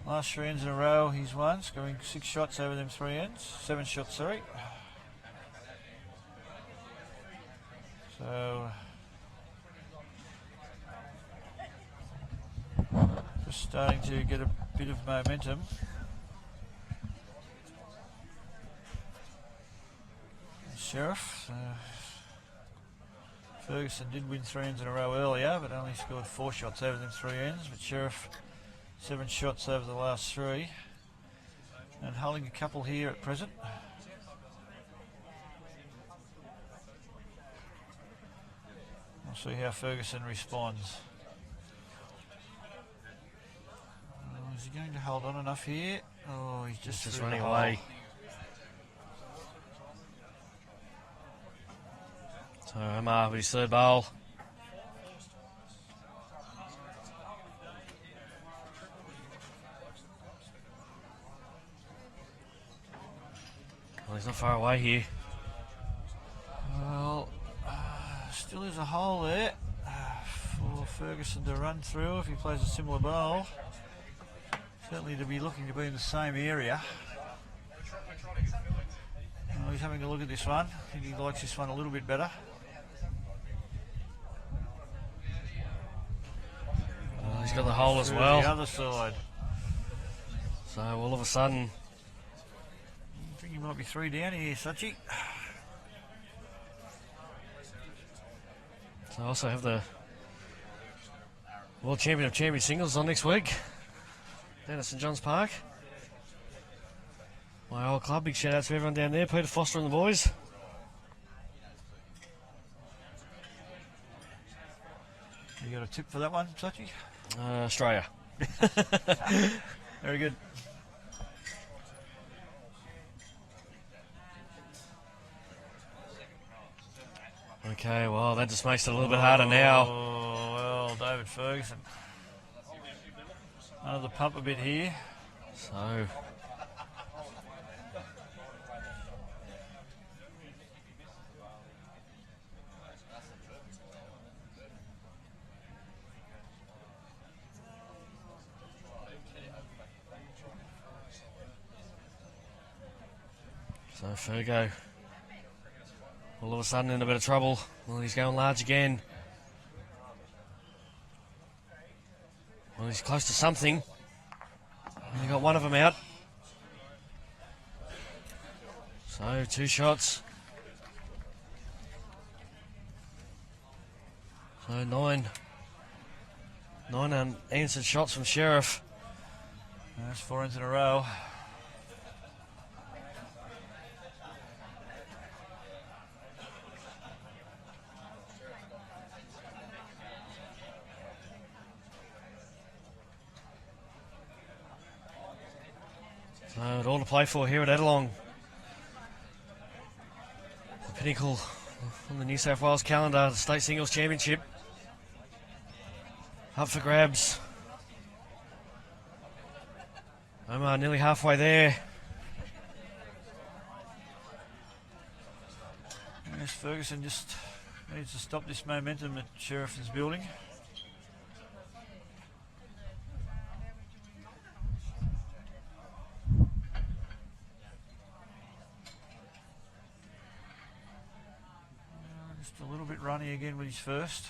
Last 3 ends in a row he's won, scoring 6 shots over them 3 ends. 7 shots, sorry. So just starting to get a bit of momentum. Sherriff. Ferguson did win 3 ends in a row earlier, but only scored 4 shots over them 3 ends. But Sherriff, 7 shots over the last 3, and holding a couple here at present. We'll see how Ferguson responds. Is he going to hold on enough here? Oh, he's just running away. So Omar with his 3rd bowl. Well, he's not far away here. Well, still is a hole there for Ferguson to run through if he plays a similar bowl. Certainly to be looking to be in the same area. Well, he's having a look at this one. I think he likes this one a little bit better. Well, he's got the hole as Through well. the other side. So all of a sudden, I think he might be 3 down here, Sachi. so I also have the World Champion of Champion Singles on next week down at St John's Park. My old club, big shout out to everyone down there, Peter Foster and the boys. You got a tip for that one, Sachi? Australia. Very good. Okay, well, that just makes it a little bit harder now. Oh, well, David Ferguson. Another pump a bit here. So, Fergo, all of a sudden in a bit of trouble. Well, he's going large again. Well, he's close to something. He got one of them out. So, 2 shots. So, 9 unanswered shots from Sherriff. That's 4 ends in a row. So, it all to play for here at Edelong. The pinnacle on the New South Wales calendar, the State Singles Championship. Up for grabs. Omar nearly halfway there. Yes, Ferguson just needs to stop this momentum that Sherriff is building. Just a little bit runny again with his first.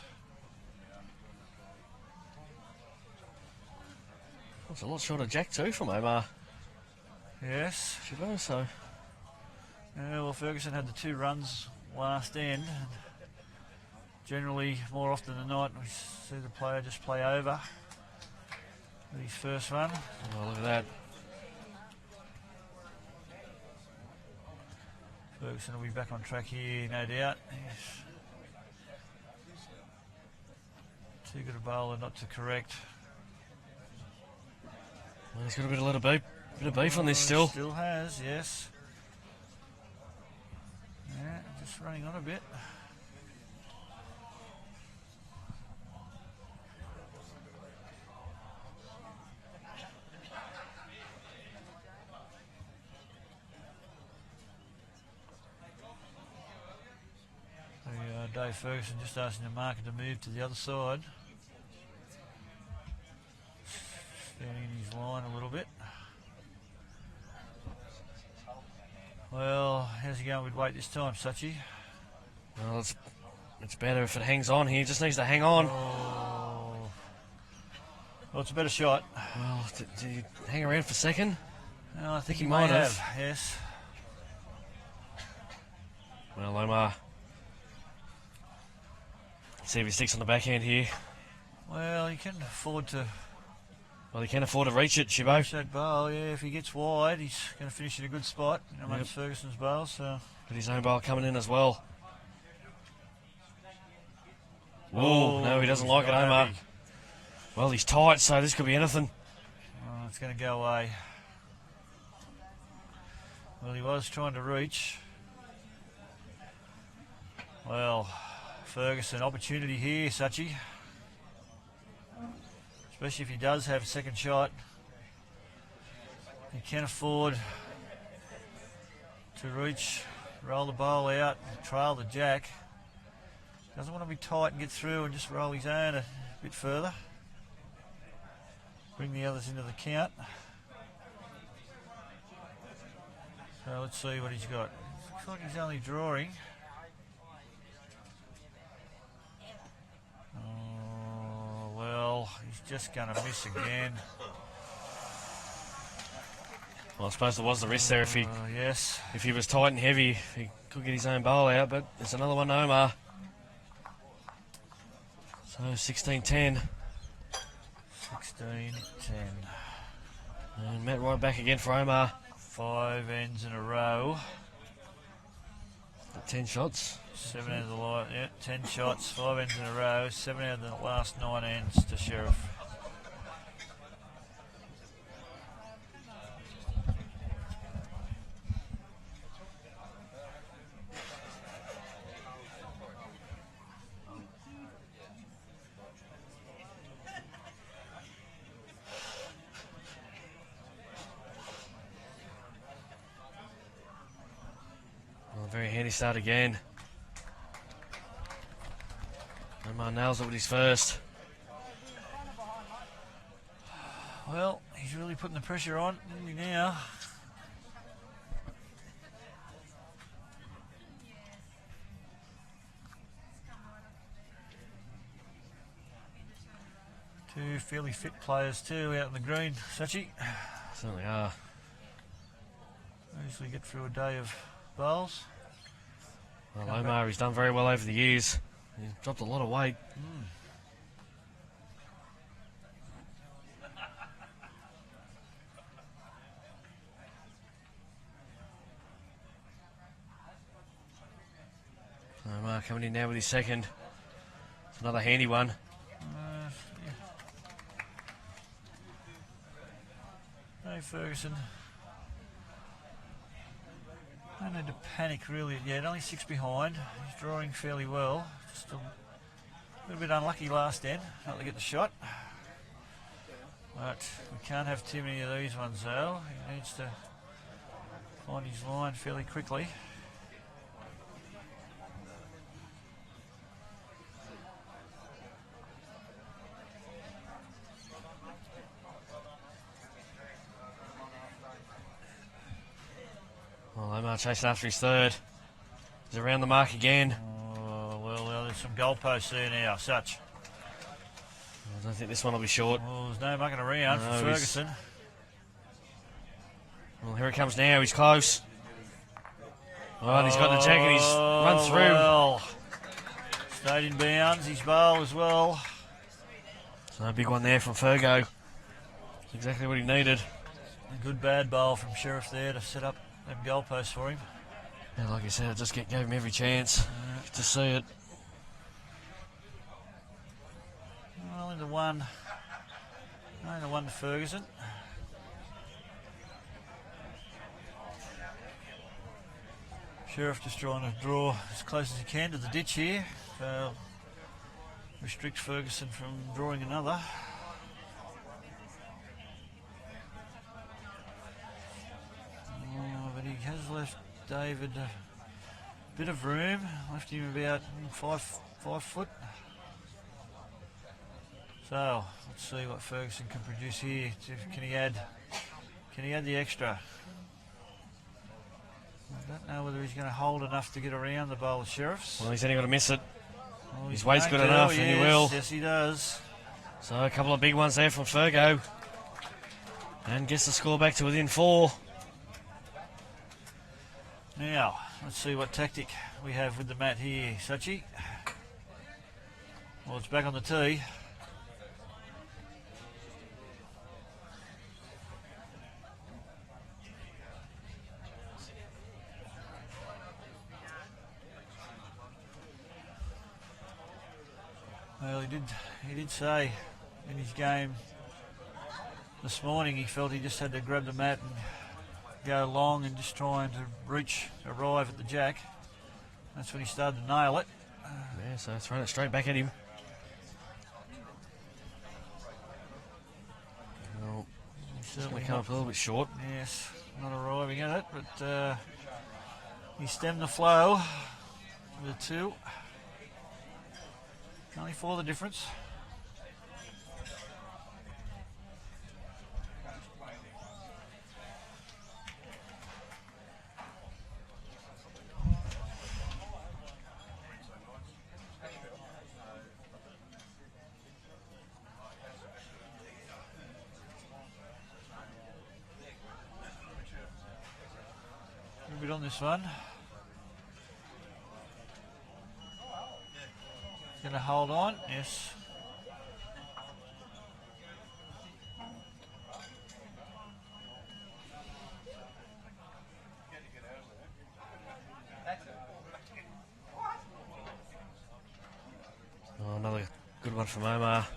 That's a lot short of Jack too from Omar. Yes. Chabot, so. Yeah, well, Ferguson had the 2 runs last end. Generally, more often than not, we see the player just play over with his first run. Oh, look at that. Ferguson will be back on track here, no doubt. He's too good a bowler not to correct. Well, he's got a bit of beef on this still. Still has, yes. Yeah, just running on a bit. Dave Ferguson just asking the marker to move to the other side. Standing in his line a little bit. Well, how's he going with weight this time, Sachi? Well, it's better if it hangs on here. It just needs to hang on. Oh. Well, it's a better shot. Well, did he hang around for second? Well, I think he might may have. Yes. Well, Omar. See if he sticks on the backhand here. Well, he can afford to Well, he can afford to reach it, Chabot. push that bowl. Yeah, if he gets wide, he's going to finish in a good spot amongst Ferguson's bowls. So. But his own bowl coming in as well. Oh, no, he doesn't like it, not Omar. happy. Well, he's tight, so this could be anything. Oh, it's going to go away. Well, he was trying to reach. Well, Ferguson, opportunity here, Sachi. Especially if he does have a second shot. He can afford to reach, roll the bowl out, and trail the jack. Doesn't want to be tight and get through and just roll his own a bit further. Bring the others into the count. So let's see what he's got. Looks like he's only drawing. Oh, well, he's just going to miss again. Well, I suppose there was the risk there if Yes. he was tight and heavy, he could get his own bowl out, but it's another one to Omar. So 16-10. 16-10. And Matt right back again for Omar. 5 ends in a row. 10 shots. 7 out of the line, yeah, 10 shots, 5 ends in a row, 7 out of the last 9 ends to Sherriff. Well, very handy start again. Omar nails it with his first. Well, he's really putting the pressure on, isn't he now? Two fairly fit players too out in the green, Sachi. Certainly are. Usually get through a day of bowls. Well, Omar, he's done very well over the years. He's dropped a lot of weight. Omar coming in now with his second. It's another handy one. Yeah. Hey, Ferguson. No need to panic really yet, only 6 behind. He's drawing fairly well. Just a little bit unlucky last end, not to get the shot. But we can't have too many of these ones though. He needs to find his line fairly quickly. Well, Omar chasing after his third. He's around the mark again. Oh, well, there's some goalposts there now, Such. I don't think this one will be short. Well, there's no mucking around No, for Ferguson. Well, here it comes now. He's close. Oh, and he's got the jack and he's run through. Well, stayed in bounds. His bowl as well. So a big one there from Fergo. That's exactly what he needed. A good bad bowl from Sherriff there to set up them goalposts for him. Yeah, like I said, it just gave him every chance to see it. Well, into one. Only one to Ferguson. Sherriff just trying to draw as close as he can to the ditch here. Restrict Ferguson from drawing another. Oh, but he has left David a bit of room. Left him about 5 foot. So let's see what Ferguson can produce here. Can he add the extra? I don't know whether he's going to hold enough to get around the bowl of Sherriff's. Well, he's only got to miss it. Oh, His he's weight's going good to, enough, yes, and he will. Yes, he does. So a couple of big ones there from Fergo. And gets the score back to within 4. Now, let's see what tactic we have with the mat here, Sachi. Well, it's back on the tee. Well, he did say in his game this morning he felt he just had to grab the mat and go long and just trying to arrive at the jack. That's when he started to nail it. Yeah, so throwing it straight back at him. Well, certainly come up a little bit short. Yes, not arriving at it, but he stemmed the flow with a 2. Only 4 the difference. A bit on this one. Going to hold on, yes. Good one from Omar.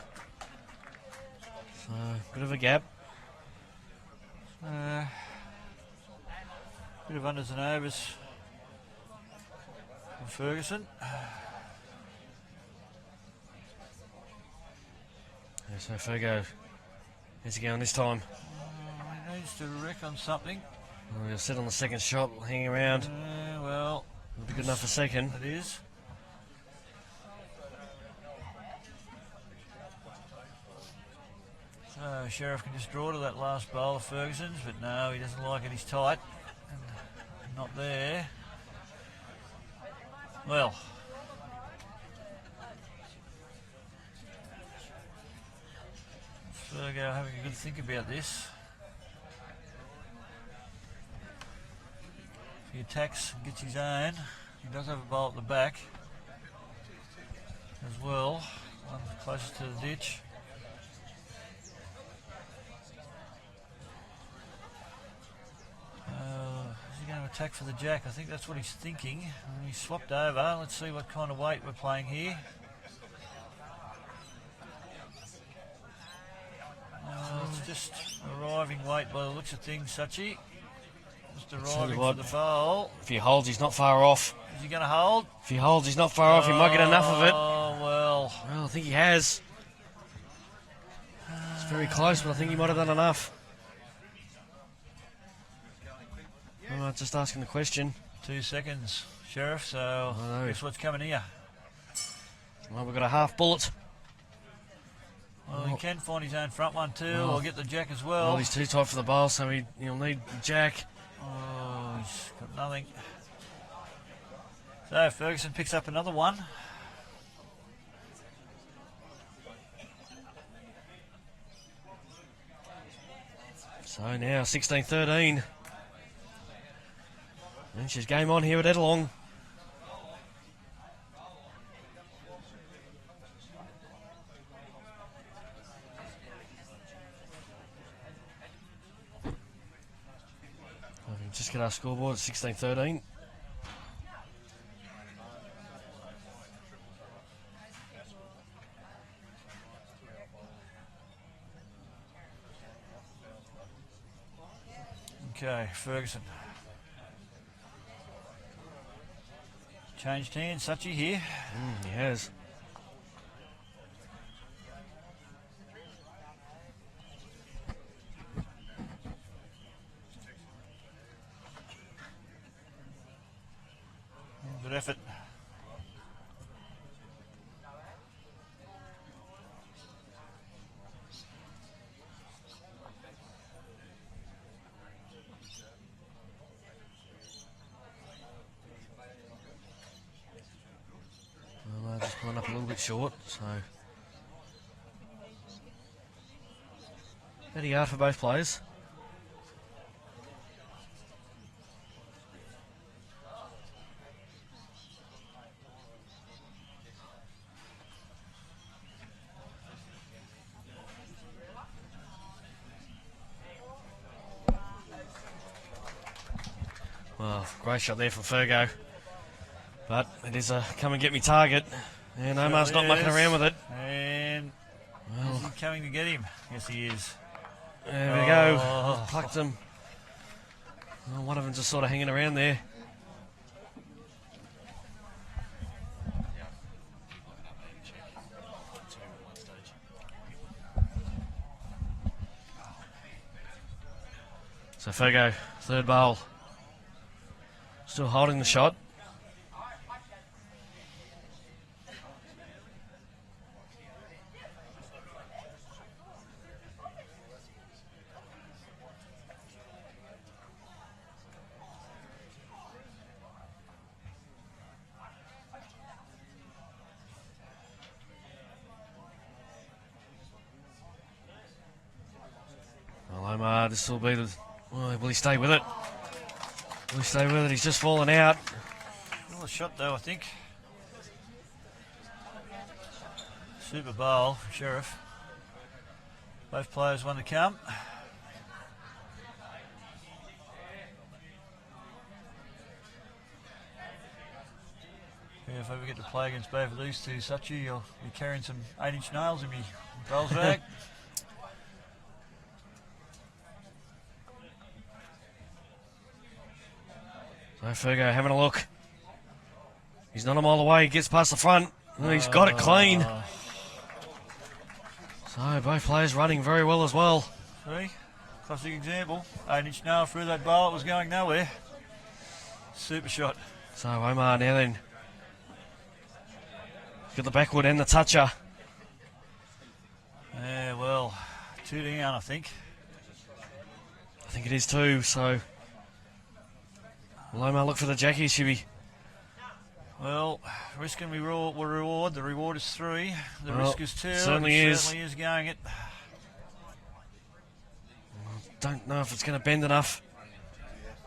So, bit of a gap. Bit of unders and overs from Ferguson. Yeah, so Fergo, how's he going this time? He needs to wreck on something. Well, he'll sit on the second shot, hanging around. Well, It'll be good enough for second. it is. So Sherriff can just draw to that last bowl of Ferguson's, but no, he doesn't like it. He's tight. And not there. Well. Fergo having a good think about this. If he attacks and gets his own, he does have a bowl at the back as well. One closest to the ditch. Is he going to attack for the jack? I think that's what he's thinking. And he swapped over. Let's see what kind of weight we're playing here. It's just arriving weight by the looks of things, Sachi. Just arriving for the bowl. If he holds, he's not far off. Is he going to hold? If he holds, he's not far off. He might get enough of it. Oh, well. Well, I think he has. It's very close, but I think he might have done enough. I'm just asking the question. 2 seconds, Sherriff, so guess what's coming here? Well, we've got a half bullet. Well, he can find his own front one too, or get the jack as well. Well, he's too tight for the bowl, so he'll need the jack. Oh, he's got nothing. So Ferguson picks up another one. So now 16-13. And she's game on here at Edelong. Just get our scoreboard at 16-13. Okay, Ferguson. Changed hands, Sachi here. He has. Good effort. Well, just coming up a little bit short, so. About a yard for both players. Well, great shot there from Fergo. But it is a come and get me target. And Omar's not mucking around with it. And is he coming to get him? Yes, he is. There we go. Plucked him. Well, one of them just sort of hanging around there. So Fergo, third bowl. Still holding the shot. Well, Omar, this will be the... Well, will he stay with it? Will he stay with it? He's just fallen out. Another shot though, I think. Super bowl from Sherriff. Both players want to come. Yeah, if I ever get to play against both of these two, Sachi, you'll be carrying some 8-inch nails in me bowls bag. So Fergo having a look. He's not a mile away. He gets past the front. Oh, he's got it clean. So both players running very well as well. See? Classic example. 8-inch nail through that bowl. It was going nowhere. Super shot. So Omar now then. Got the backward and the toucher. Yeah, well, 2 down, I think. I think it is too, so will Omar look for the Jackie, Shibby? Well, risk and reward. The reward is 3. The Well, risk is 2. certainly it is. certainly is going it. Don't know if it's going to bend enough.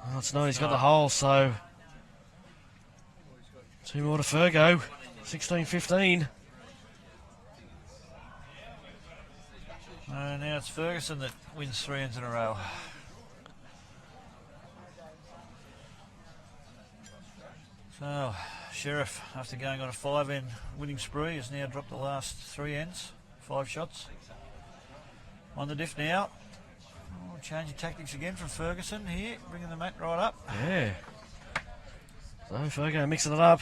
Oh, it's not. He's got the hole, so 2 more to Fergo. 16-15. Now it's Ferguson that wins 3 ends in a row. So, Sherriff, after going on a 5-end winning spree, has now dropped the last 3 ends, 5 shots. On the diff now. Oh, changing tactics again from Ferguson here, bringing the mat right up. Yeah. So Fergo mixing it up.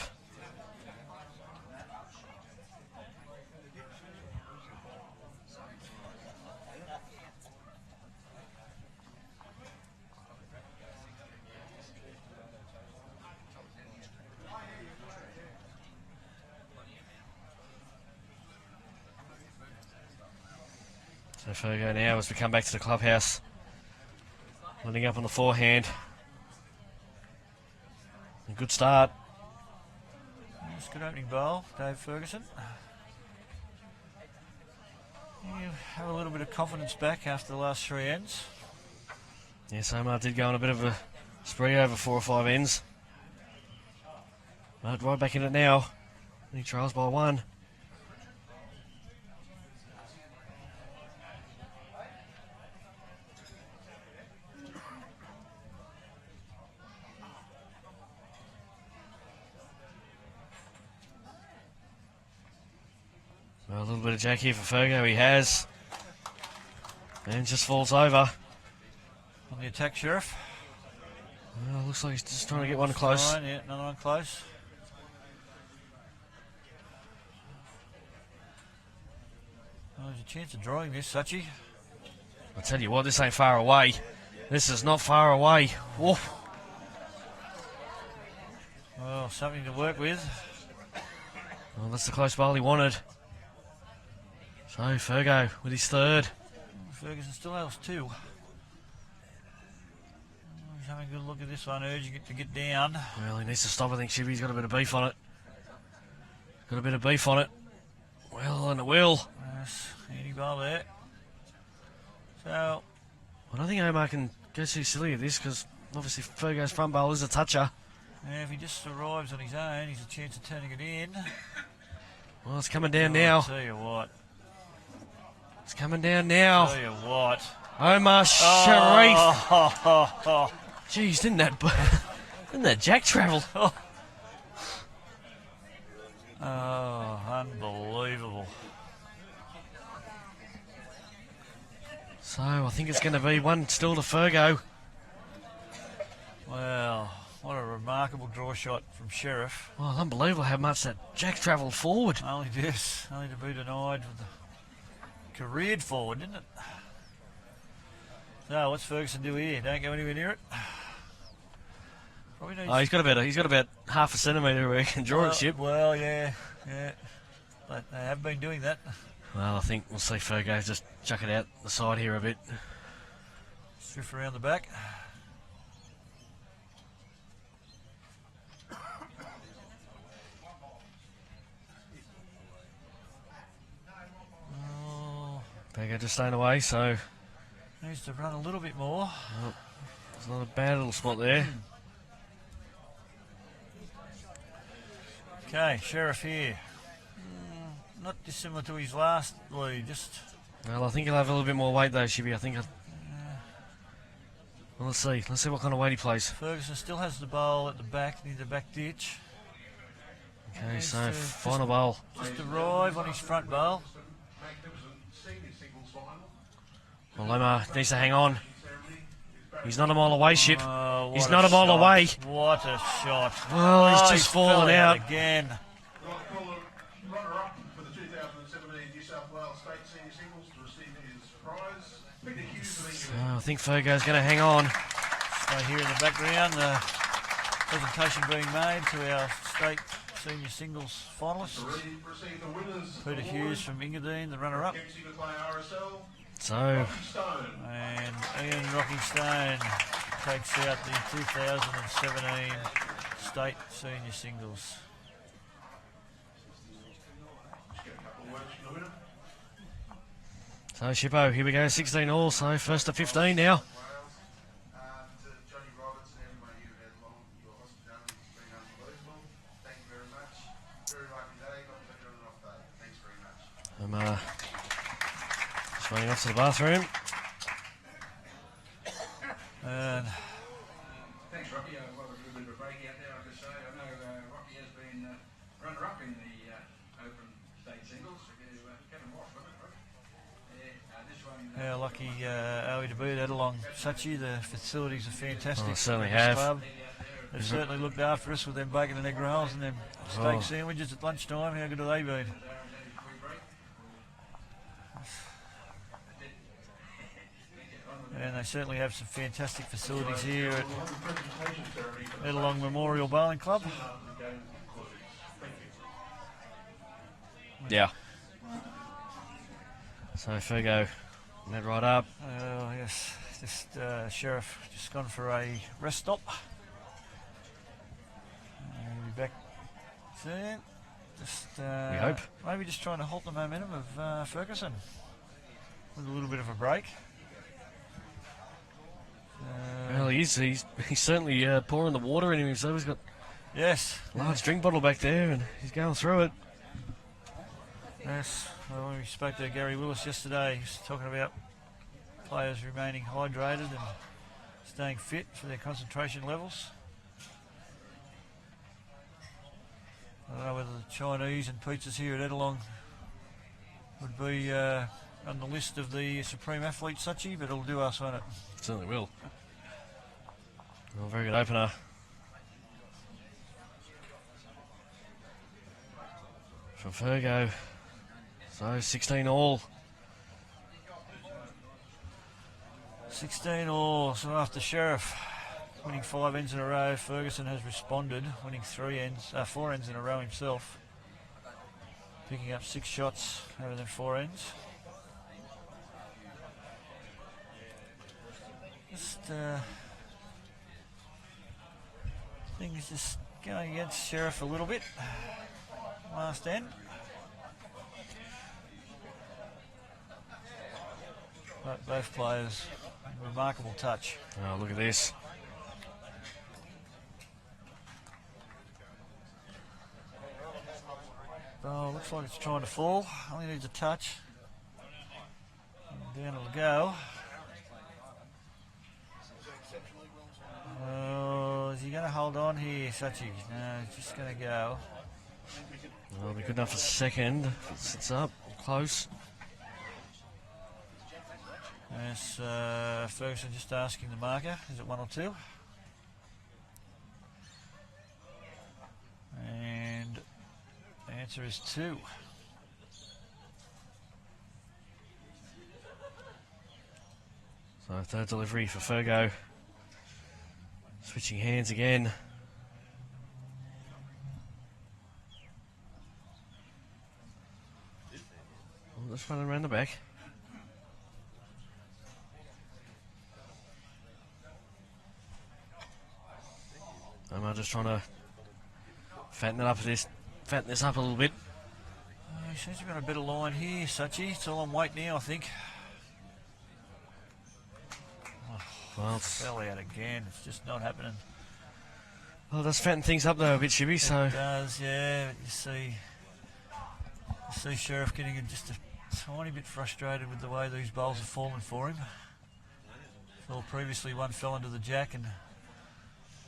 So Fergo now as we come back to the clubhouse. Letting up on the forehand. A good start. That's a good opening bowl, Dave Ferguson. You have a little bit of confidence back after the last 3 ends. Yes, Omar did go on a bit of a spree over 4 or 5 ends. But right back in it now. He trails by 1. Well, a little bit of jack here for Fergo, he has. And just falls over. On the attack, Sherriff. Well, looks like he's just trying to get one close. Fine, yeah, another one close. Oh, there's a chance of drawing this, Sachi. I'll tell you what, this ain't far away. This is not far away. Whoa. Well, something to work with. Well, that's the close bowl he wanted. So, Fergo with his 3rd. Ferguson still has 2. He's having a good look at this one, urging it to get down. Well, he needs to stop. I think Shibby's got a bit of beef on it. Got a bit of beef on it. Well, and it will. Yes, any ball there. So, I don't think Omar can go too silly at this because obviously Fergo's front bowl is a toucher. yeah, if he just arrives on his own, he's a chance of turning it in. Well, it's coming down Oh, now. I'll tell you what. It's coming down now. Tell you what. Omar Sherriff. Oh. Jeez, didn't that jack travel? Oh, unbelievable. So I think it's going to be 1 still to Fergo. Well, what a remarkable draw shot from Sherriff. Well, unbelievable how much that jack travelled forward. Only this, only to be denied with the careered forward, didn't it? So what's Ferguson do here? Don't go anywhere near it. Probably needs Oh, he's got about half a centimetre where he can draw it, Ship. Well, yeah. But they have been doing that. Well, I think we'll see Fergo just chuck it out the side here a bit. Striff around the back. Fergo just staying away, so Needs to run a little bit more. well, it's not a bad little spot there. Okay, Sherriff here. Not dissimilar to his last lead, just... Well, I think he'll have a little bit more weight though, Shibby. I think. Well, let's see. Let's see what kind of weight he plays. Ferguson still has the bowl at the back, near the back ditch. Okay, so final bowl. Just arrive on his front bowl. Well, Loma needs to hang on. He's not a mile away, Ship. Oh, He's what not a mile shot. away. What a shot. Well, he's Oh, just fallen fell out. again. Runner-up for the 2017 New South Wales State Senior Singles to receive his prize. Peter Hughes of England. I think Fergo's going to hang on. So here in the background, the presentation being made to our state senior singles finalists. Receive the winners. Peter Hughes from Engadine, the runner-up. Kempsey McLean RSL. So, Stone. And Ian Rocking Stone takes out the 2017 state senior singles. so Shippo, here we go, 16 all, so first to 15 now. To Johnny Roberts and everyone you had long, your hospitality has been unbelievable. Thank you very much. Very lucky day, got to on an off day. Thanks very much. I'm just running off to the bathroom. And Thanks, Rocky. Well, a little bit of a break out there, I could say. I know Rocky has been runner-up in the Open State Singles. Kevin Ross, wasn't it, Rocky? Yeah, this one... how lucky are we to be at Edelong Sachi? The facilities are fantastic. Oh, certainly for this have. club. They've certainly looked after us with them bacon and egg rolls and them steak Oh. sandwiches at lunchtime. How good have they been? And they certainly have some fantastic facilities here at Edelong Memorial Bowling Club. Yeah. So Fergo, net right up. Oh yes, just Sherriff just gone for a rest stop. We'll be back soon. Just We hope. maybe just trying to halt the momentum of Ferguson with a little bit of a break. Well, he's certainly pouring the water in him, so he's got Yes, a large drink bottle back there and he's going through it. yes. Well, when we spoke to Gary Willis yesterday, he was talking about players remaining hydrated and staying fit for their concentration levels. I don't know whether the Chinese and pizzas here at Edelong would be on the list of the supreme athlete Sachi, but it'll do us, won't it? Certainly will. Well, very good opener. From Fergo. So 16 all. 16 all. So after Sherriff winning 5 ends in a row, Ferguson has responded, winning 4 ends in a row himself, picking up 6 shots over them 4 ends. Just things just going against Sherriff a little bit. Last end. But both players, remarkable touch. Oh, look at this. Oh, looks like it's trying to fall. Only needs a touch. And down it'll go. Oh, is he going to hold on here, Sachi? No, he's just going to go. Well, it'll be good enough for second if it sits up close. Yes, Ferguson just asking the marker. Is it 1 or 2? And the answer is 2. So third delivery for Fergo. Switching hands again. Oh, just running around the back. I'm just trying to fatten this up a little bit. He seems to be on a better line here, Sachi. It's all on weight now, I think. Well, it's, Fell out again. It's just not happening. well, that's fatten things up though a bit, Shibby. So It does, yeah. You see Sherriff getting just a tiny bit frustrated with the way these bowls have fallen for him. Well, previously one fell into the jack and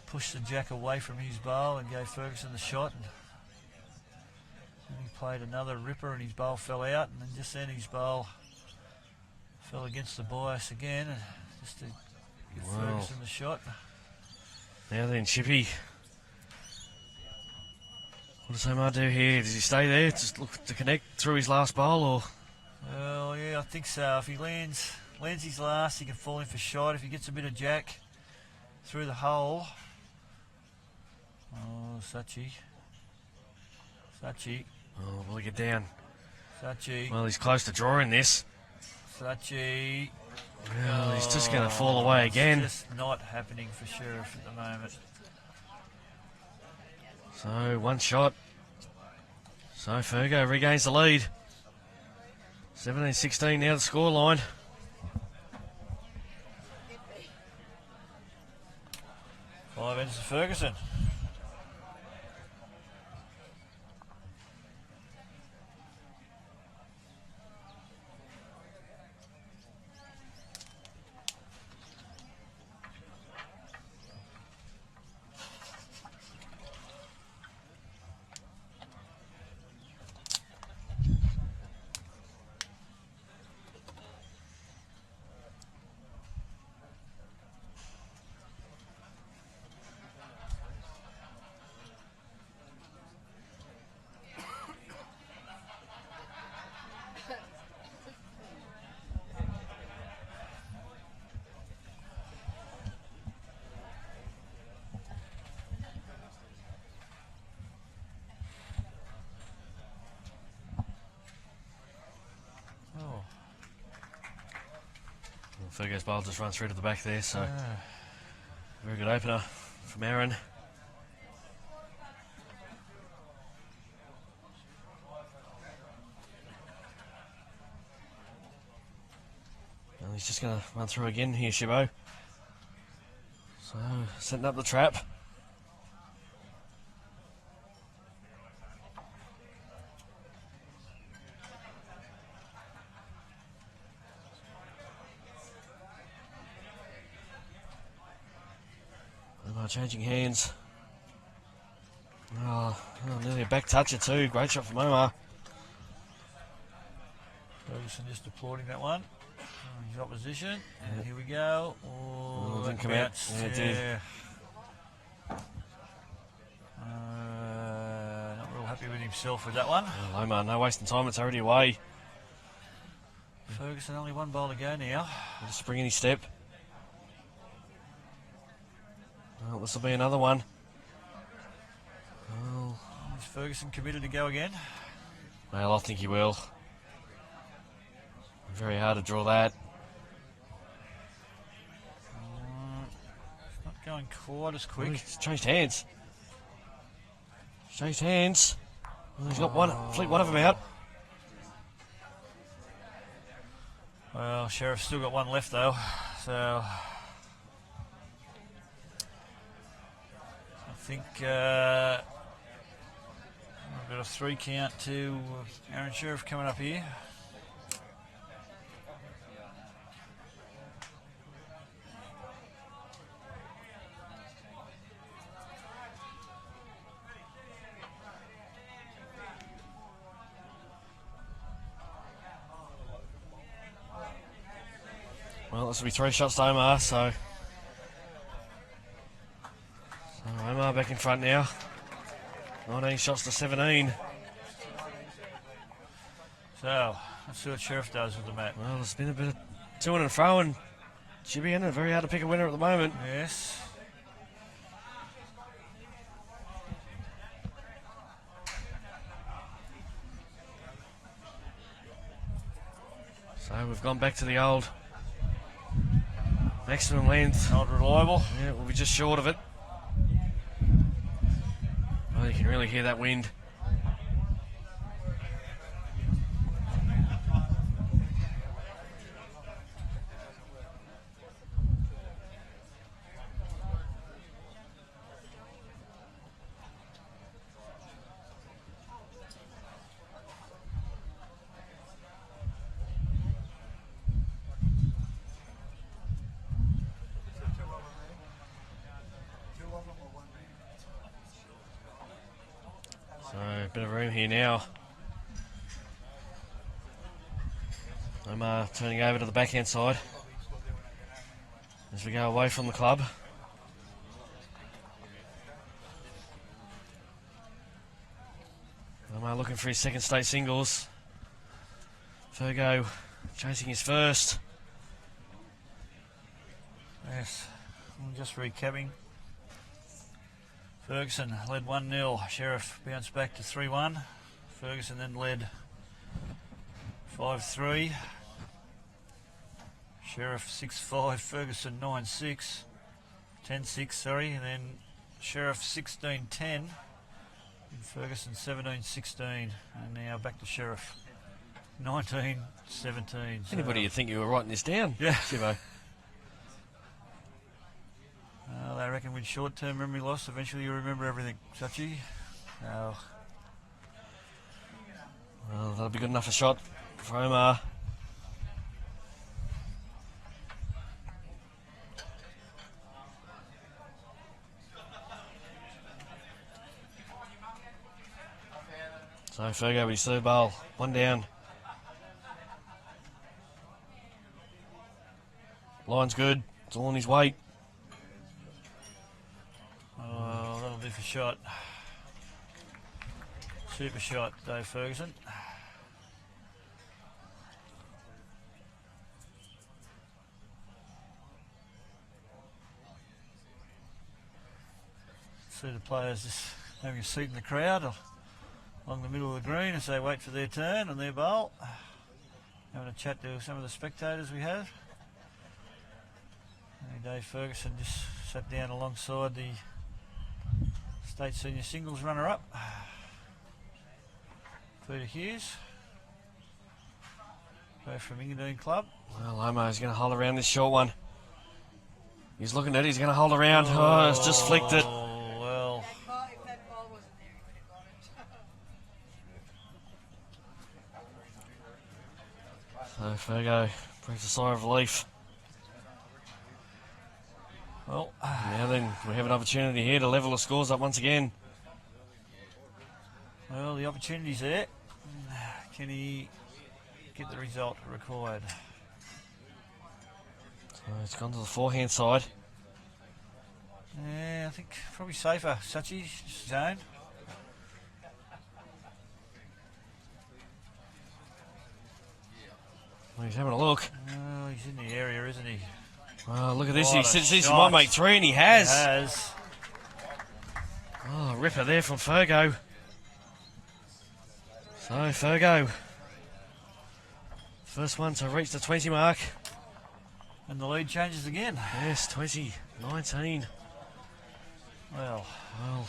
pushed the jack away from his bowl and gave Ferguson the shot. And played another ripper and his bowl fell out, and then just then his bowl fell against the bias again, just to give Ferguson the shot. Now then, Chippy. What does Omar do here? Does he stay there, just look to connect through his last bowl, or? Well, yeah, I think so. If he lands his last, he can fall in for shot. If he gets a bit of jack through the hole. Oh, Sachi. Oh, will he get down? Sachi. Well, he's close to drawing this. Sachi. Well, he's just going to fall away again. It's just not happening for Sherriff at the moment. So, one shot. So, Fergo regains the lead. 17-16 now the scoreline. Five ends to Ferguson. Fergo's bowl just runs through to the back there, so very good opener from Aaron. And he's just going to run through again here, Shibbo. So, setting up the trap. Changing hands. Oh, nearly a back toucher too. Great shot from Omar. Ferguson just applauding that one. His opposition. And here we go. Oh, didn't come out. Yeah, it did. Not real happy with himself with that one. Well, Omar, no wasting time. It's already away. Ferguson only one bowl to go now. Just spring in his step. Well, this will be another one. Well, is Ferguson committed to go again? Well, I think he will. Very hard to draw that. It's not going quite as quick. Oh, he's changed hands. Changed hands. Well, he's got one of them out. Well, Sherriff's still got one left though, so I think we've got a 3 count to Aaron Sherriff coming up here. Well, this will be 3 shots to Omar, so Omar back in front now. 19 shots to 17. So, let's see what Sherriff does with the mat. Well, there's been a bit of to and fro, and Chippy Enna very hard to pick a winner at the moment. Yes. So we've gone back to the old maximum length. Not reliable. Yeah, we'll be just short of it. Well, you can really hear that wind. So, a bit of room here now. Omar turning over to the backhand side as we go away from the club. Omar looking for his second state singles. Fergo chasing his first. Yes, I'm just recapping. Ferguson led 1-0. Sherriff bounced back to 3-1. Ferguson then led 5-3. Sherriff 6-5. Ferguson 9-6. 10-6, sorry. And then Sherriff 16-10. And Ferguson 17-16. And now back to Sherriff 19-17. Anybody would think you were writing this down? Yeah. Jimbo. They reckon with short-term memory loss, eventually you remember everything. Sachi. Oh. Well, that'll be good enough a shot for Omar. So Fergo with his third bowl. One down. Line's good. It's all on his weight. Oh, that'll do for shot. Super shot, Dave Ferguson. See the players just having a seat in the crowd along the middle of the green as they wait for their turn and their bowl. Having a chat to some of the spectators we have. And Dave Ferguson just sat down alongside the State Senior Singles runner-up, Peter Hughes, both from Engadine Club. Well, Omar's going to hold around this short one. He's looking at it. He's going to hold around. Oh, it's just flicked it. Oh, well. If that ball wasn't there, he would have got it. So Fergo breathes a sigh of relief. Well, Now then, we have an opportunity here to level the scores up once again. well, the opportunity's there. Can he get the result required? So it's gone to the forehand side. Yeah, I think probably safer. Sachi, zone. Well, he's having a look. Oh, he's in the area, isn't he? Oh, look at this. What He a says he shot. might make three, and he has. He has. Oh, ripper there from Fergo. So Fergo, first one to reach the 20 mark. And the lead changes again. Yes, 20, 19. Well, Well,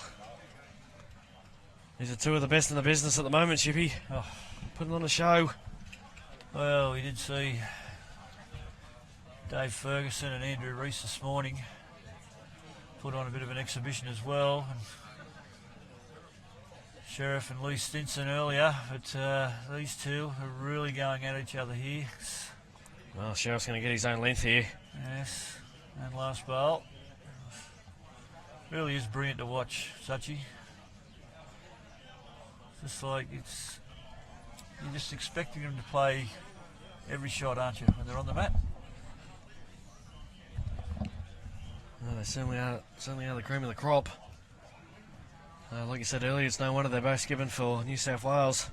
these are two of the best in the business at the moment, Chippy. oh, Putting on a show. well, we did see Dave Ferguson and Andrew Reese this morning put on a bit of an exhibition as well. And Sherriff and Lee Stinson earlier, but these two are really going at each other here. Well, Sheriff's going to get his own length here. Yes, and last bowl. Really is brilliant to watch, Sachi. Just like you're just expecting them to play every shot, aren't you, when they're on the mat? Well, they certainly are the cream of the crop. Like you said earlier, it's no wonder they're both skipping for New South Wales.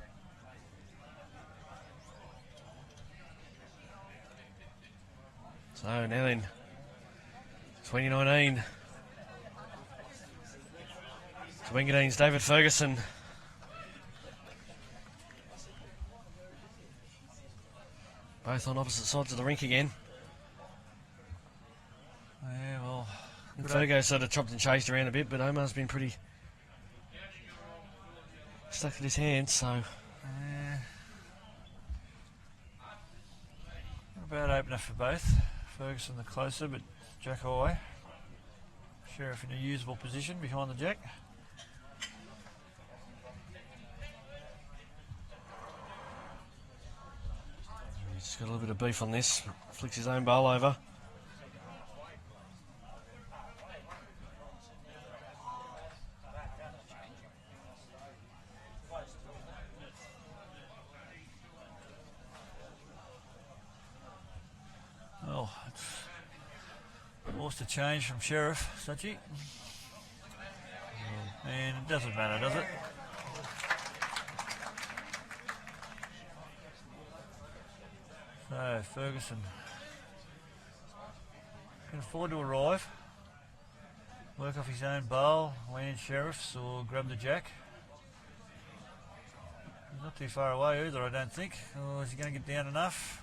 So now then, 2019. To Engadine's David Ferguson. Both on opposite sides of the rink again. Yeah, well, And Fergo sort of chopped and chased around a bit, but Omar's been pretty stuck in his hands, so yeah. Not a bad opener for both. Ferguson the closer, but Jack high. Sherriff in a usable position behind the jack. he's just got a little bit of beef on this. Flicks his own bowl over. Forced a change from Sherriff, Sachi. And it doesn't matter, does it? So, Ferguson can afford to arrive, work off his own bowl, land Sherriff's or grab the jack. He's not too far away either, I don't think. Or is he going to get down enough?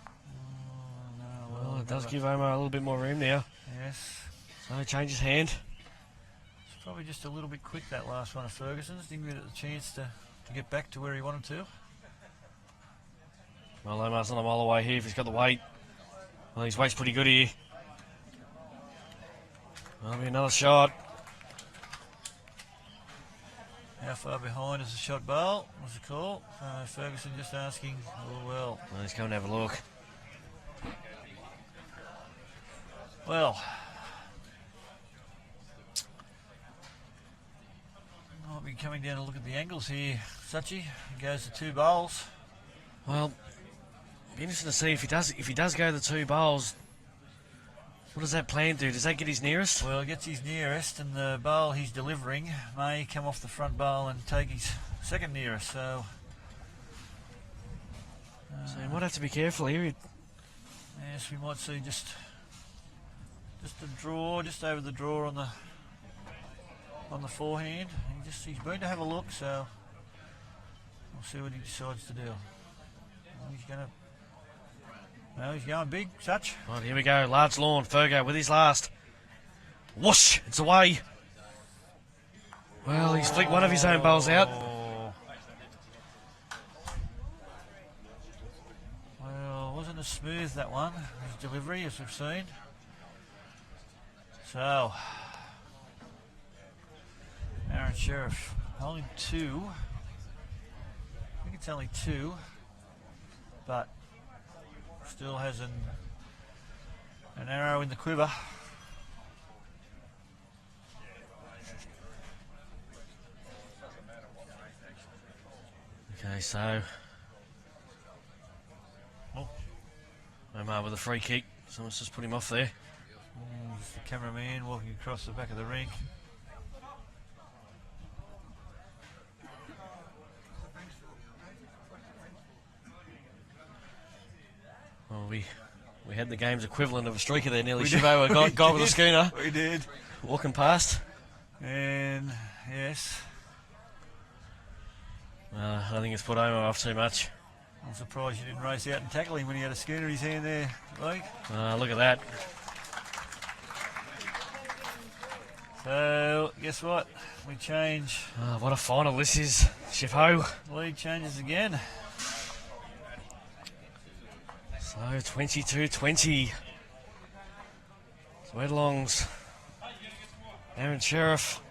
No, Well, it does give Omar a little bit more room now. Yes. So change his hand. It's probably just a little bit quick, that last one of Ferguson's. Didn't get a chance to get back to where he wanted to. Well, Omar's not a mile away here if he's got the weight. Well, his weight's pretty good here. That'll be another shot. How far behind is the shot bowl? Was the call? Ferguson just asking. Oh, well. Well, he's coming to have a look. Well. Might be coming down to look at the angles here. Sachi, he goes to 2 bowls. Well, be interesting to see if he does go the 2 bowls. What does that plan do? Does that get his nearest? Well, he gets his nearest, and the bowl he's delivering may come off the front bowl and take his second nearest. So he might have to be careful here. yes, we might see just a draw, just over the draw on the forehand. He's been to have a look, so we'll see what he decides to do. He's going big, Such. Right, here we go. Large lawn. Fergo with his last. Whoosh! It's away. Well, he's flicked one of his own bowls out. Well, wasn't as smooth, that one, his delivery, as we've seen. So, Aaron Sherriff, only 2. I think it's only 2, but still has an arrow in the quiver. Okay, so Omar with a free kick. Someone's just put him off there. It's the cameraman walking across the back of the rink. Well, we had the game's equivalent of a streaker there, nearly Shivo, a guy with a schooner. We did. Walking past. And, yes. I think it's put Omar off too much. I'm surprised you didn't race out and tackle him when he had a schooner in his hand there, Luke. Look at that. So, guess what? We change. What a final this is, Shivo. Lead changes again. So 22-20. Wedlongs. Aaron Sherriff.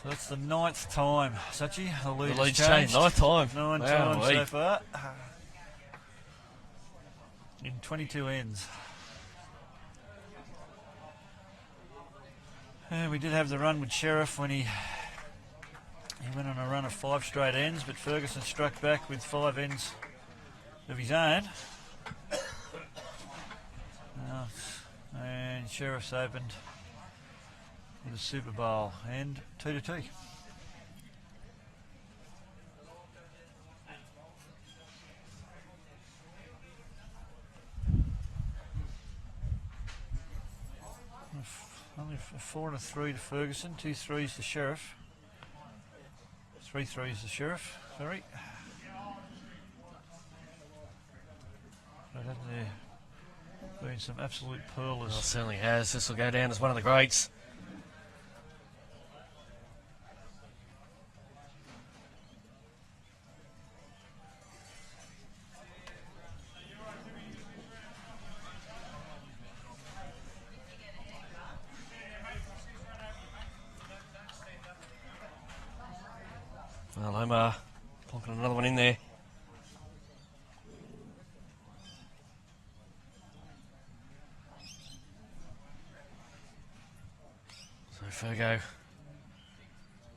So that's the 9th time, Sachi. The lead's lead's changed. changed. 9th time. 9 Wow, times so wait. far. In 22 ends. And we did have the run with Sherriff when he went on a run of 5 straight ends, but Ferguson struck back with 5 ends of his own. And Sherriff's opened with a Super Bowl and 2-2. Only 4 and a 3 to Ferguson, 2 threes to Sherriff. 3 threes to Sherriff, sorry. But hasn't there been some absolute Well, it pearlers? certainly has. This will go down as one of the greats. Well, Omar plonking another one in there. So Fergo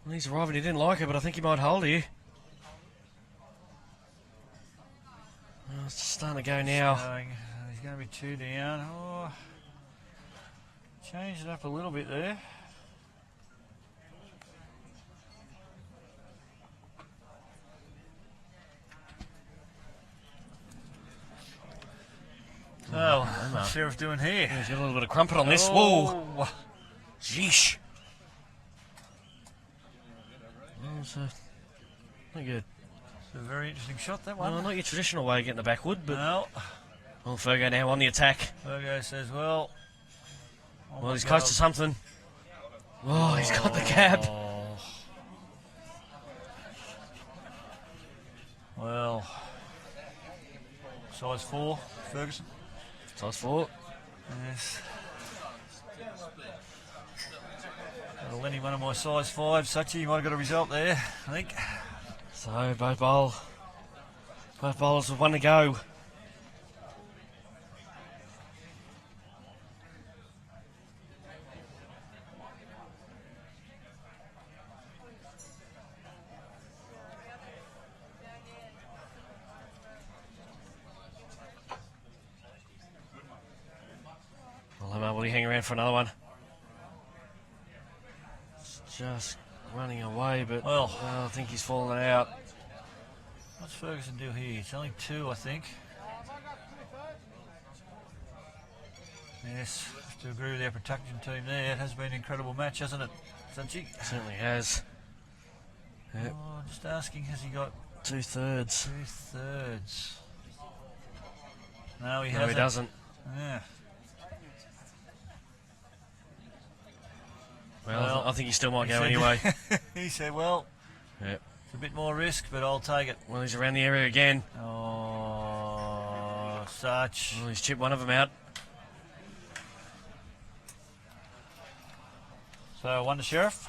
Well, he's arriving. He didn't like it, but I think he might hold here. Oh, it's starting to go now. He's going to be 2 down. Oh, changed it up a little bit there. Oh, what's Sherriff doing here? He's got a little bit of crumpet on this. Oh. Whoa! Jeesh! Oh, so not good. It's a very interesting shot, that one. Well, not your traditional way of getting the backwood, but No. well, Fergo now on the attack. Fergo says, well... Well, he's close to something. Oh, he's got the cab. Well, size 4, Ferguson. Size 4. Yes. Lenny, one of my size 5, Sachi, you might have got a result there, I think. So both bowlers with one to go. Well, will he hang around for another one? It's just running away, but well, I think he's fallen out. What's Ferguson do here? It's only 2, I think. Yes, have to agree with our production team there. It has been an incredible match, hasn't it, Sanchi? Certainly has. Yep. Oh, just asking, has he got 2/3? 2/3. No, he hasn't. No, he doesn't. Yeah. Well, I think he still might go anyway. He said, well, Yep. it's a bit more risk, but I'll take it. Well, he's around the area again. Oh, such. Well, he's chipped one of them out. So, 1 to Sherriff.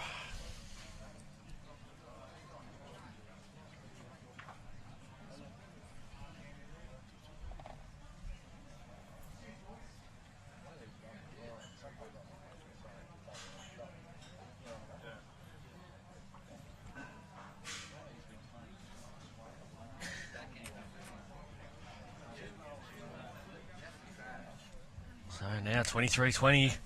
So now 23-20.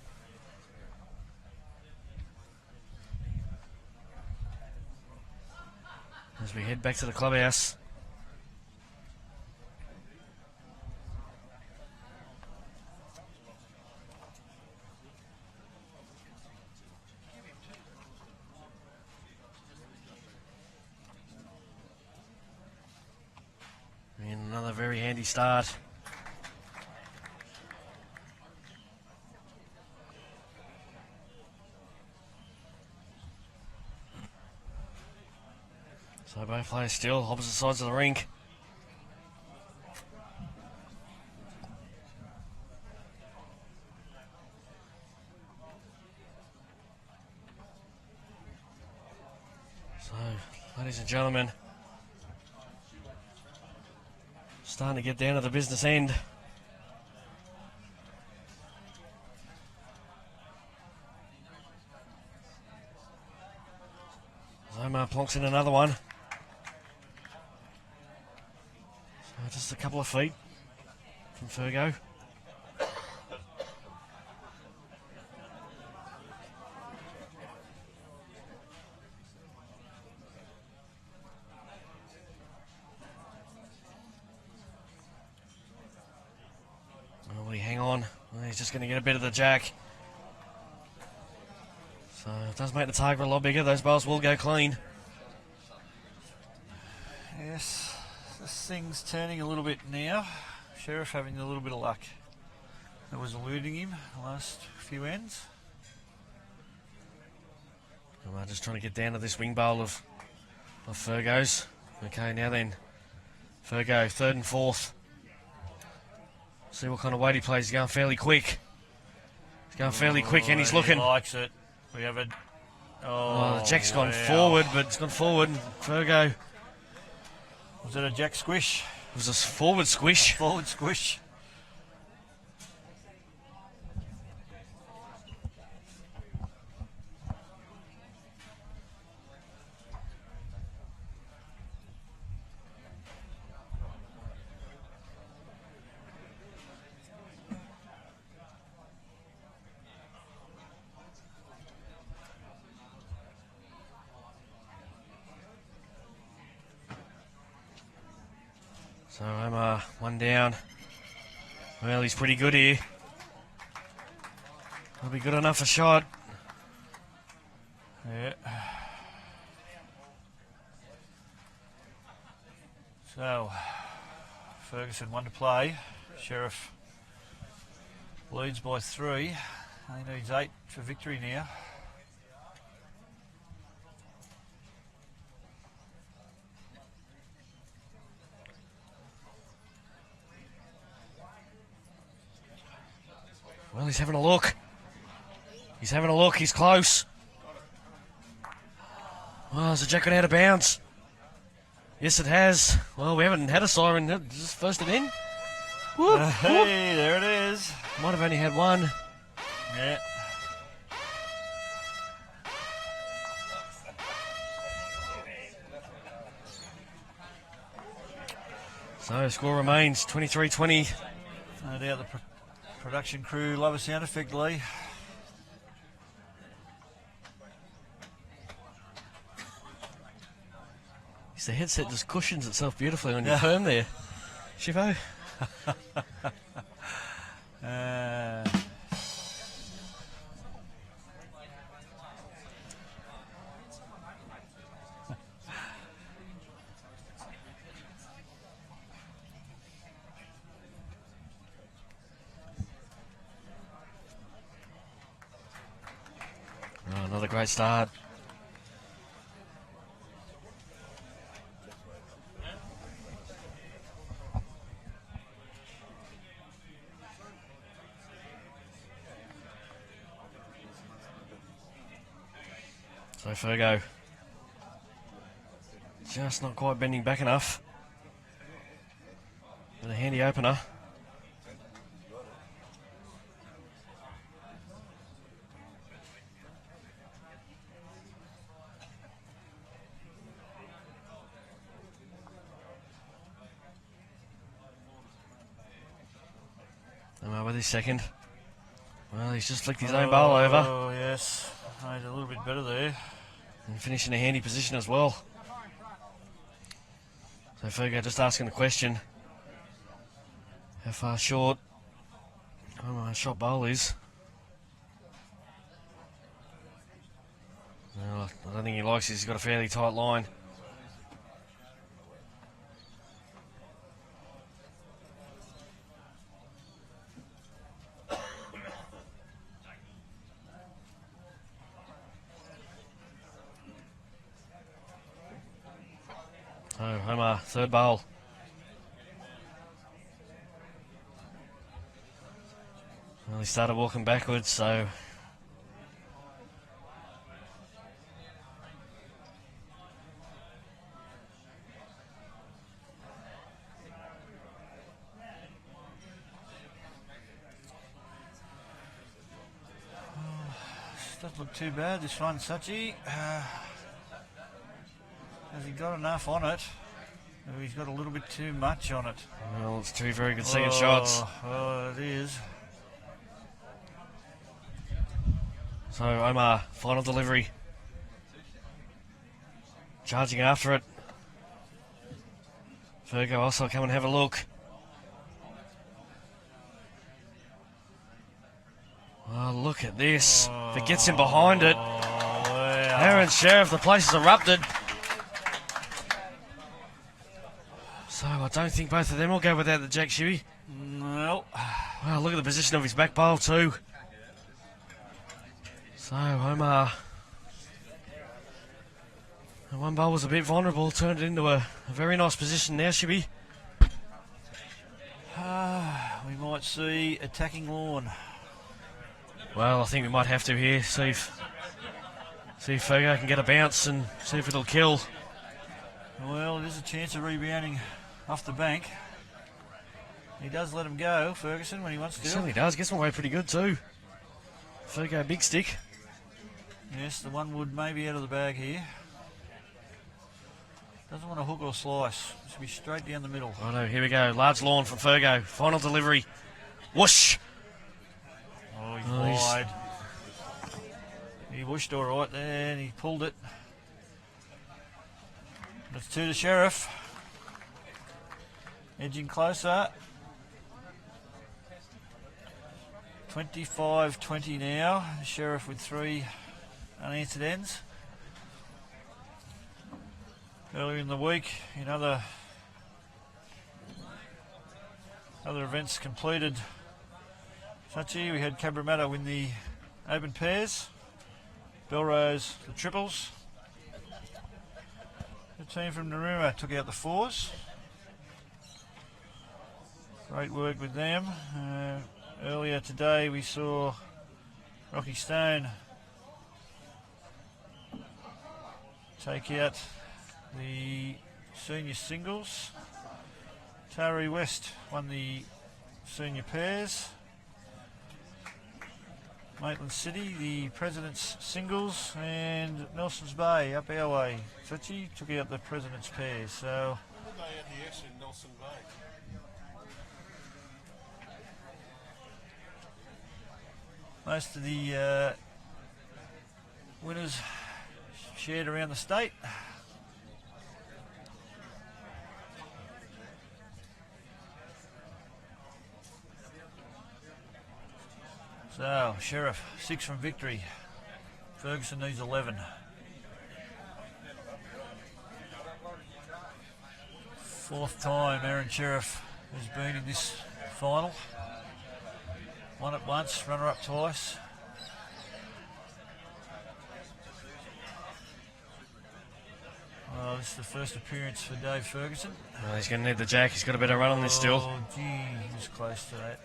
As we head back to the clubhouse. And another very handy start. So both players still opposite sides of the rink. So, ladies and gentlemen, starting to get down to the business end. Zomar plonks in another one. So just a couple of feet from Fergo. Oh, will he hang on? Well, he's just going to get a bit of the jack. So it does make the target a lot bigger. Those bowls will go clean. Yes, this thing's turning a little bit now. Sherriff having a little bit of luck. That was eluding him the last few ends. Well, just trying to get down to this wing bowl of Fergo's. Okay, now then, Fergo, 3rd and 4th. See what kind of weight he plays. He's going fairly quick. He's going fairly quick, and he's looking. He likes it. We have a... Oh, the jack's gone forward, but it's gone forward. And Fergo. Was it a jack squish? It was a forward squish. Forward squish. So Omar, one down. Well, he's pretty good here. Will be good enough a shot. Yeah. So, Ferguson 1 to play. Sherriff leads by 3. He needs 8 for victory now. Well, he's having a look. He's having a look. He's close. Well, has the jacket out of bounds? Yes, it has. Well, we haven't had a siren. Just first it in. Whoop, Hey, there it is. Might have only had one. Yeah. So, score remains 23-20. No doubt the production crew love a sound effect, Lee. The headset just cushions itself beautifully on your perm there. Shivo. Oh, another great start. So Fergo just not quite bending back enough. With a handy opener. And with his second. Well, he's just flicked his own bowl over. Oh, yes. Made it a little bit better there. And finishing a handy position as well. So Fergo just asking the question. How far short my shot bowl is. Well, I don't think he likes it. He's got a fairly tight line. So, Homer, third bowl. Well, he started walking backwards, so... Doesn't look too bad, this one, Sachi. Has he got enough on it? Oh, he's got a little bit too much on it. Well, it's two very good second shots. Oh, it is. So, Omar, final delivery. Charging after it. Fergo also come and have a look. Oh, look at this. If it gets him behind it. Wow. Aaron Sherriff, the place has erupted. So I don't think both of them will go without the Jack Shibby. No. Well, look at the position of his back bowl too. So Omar, the one bowl was a bit vulnerable, turned it into a very nice position now, Shibby. We might see attacking lawn. Well, I think we might have to here. See if Fergo can get a bounce and see if it'll kill. Well, there's a chance of rebounding off the bank. He does let him go, Ferguson, when he wants He to. certainly does. Gets him away pretty good too. Fergo, big stick. Yes, the one wood may be out of the bag here. Doesn't want to hook or slice. It should be straight down the middle. Righto, here we go. Large lawn from Fergo. Final delivery. Whoosh! Oh, he's Nice. wide. He whooshed all right there and he pulled it. That's 2 to Sherriff. edging closer. 25-20 now. Sherriff with 3 unanswered ends. Earlier in the week, in other events completed, Sachi, we had Cabramatta win the open pairs, Belrose the triples. The team from Narooma took out the 4s. Great work with them. Earlier today we saw Rocky Stone take out the senior singles. Taree West won the senior pairs. Maitland City, the President's singles, and Nelson's Bay up our way. Sachi took out the President's pairs. So They had the S in Nelson Bay. most of the winners shared around the state. So, Sherriff, 6 from victory. Ferguson needs 11. Fourth time Aaron Sherriff has been in this final. Won it once, runner-up twice. Oh, this is the first appearance for Dave Ferguson. Well, he's going to need the jack. He's got a better run on this still. Oh, gee, he was close to that.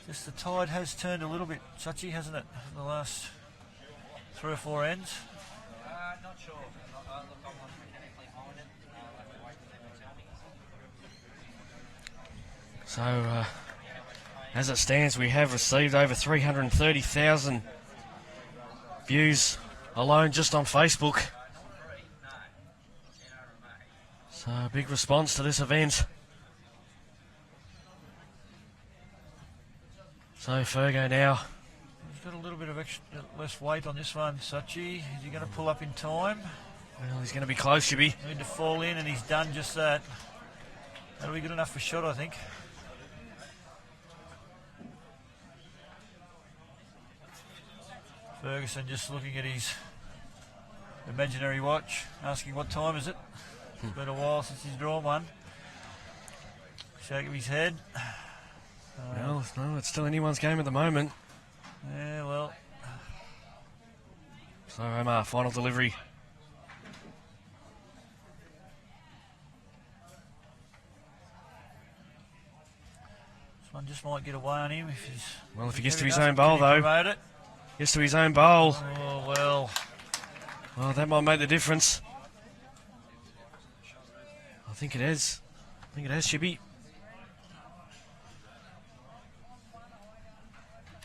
Just the tide has turned a little bit, Sachi, hasn't it, in the last 3 or 4 ends? Not sure. Look, I'm not mechanically behind it. Wait for them to tell me. So, as it stands, we have received over 330,000 views alone just on Facebook. So, a big response to this event. So, Fergo now. He's got a little bit of less weight on this one, Sachi. Is he going to pull up in time? Well, he's going to be close, should be. Need to fall in, and he's done just that. That'll be good enough for shot, I think. Ferguson just looking at his imaginary watch, asking what time is it. It's been a while since he's drawn one. Shake of his head. Well, no, it's still anyone's game at the moment. Yeah, well. So, Omar, final delivery. This one just might get away on him if he's... Well, if he gets to his enough. own bowl, Can he though. promote it? Gets to his own bowl. Oh, well. Well, that might make the difference. I think it is. I think it has, Shibby.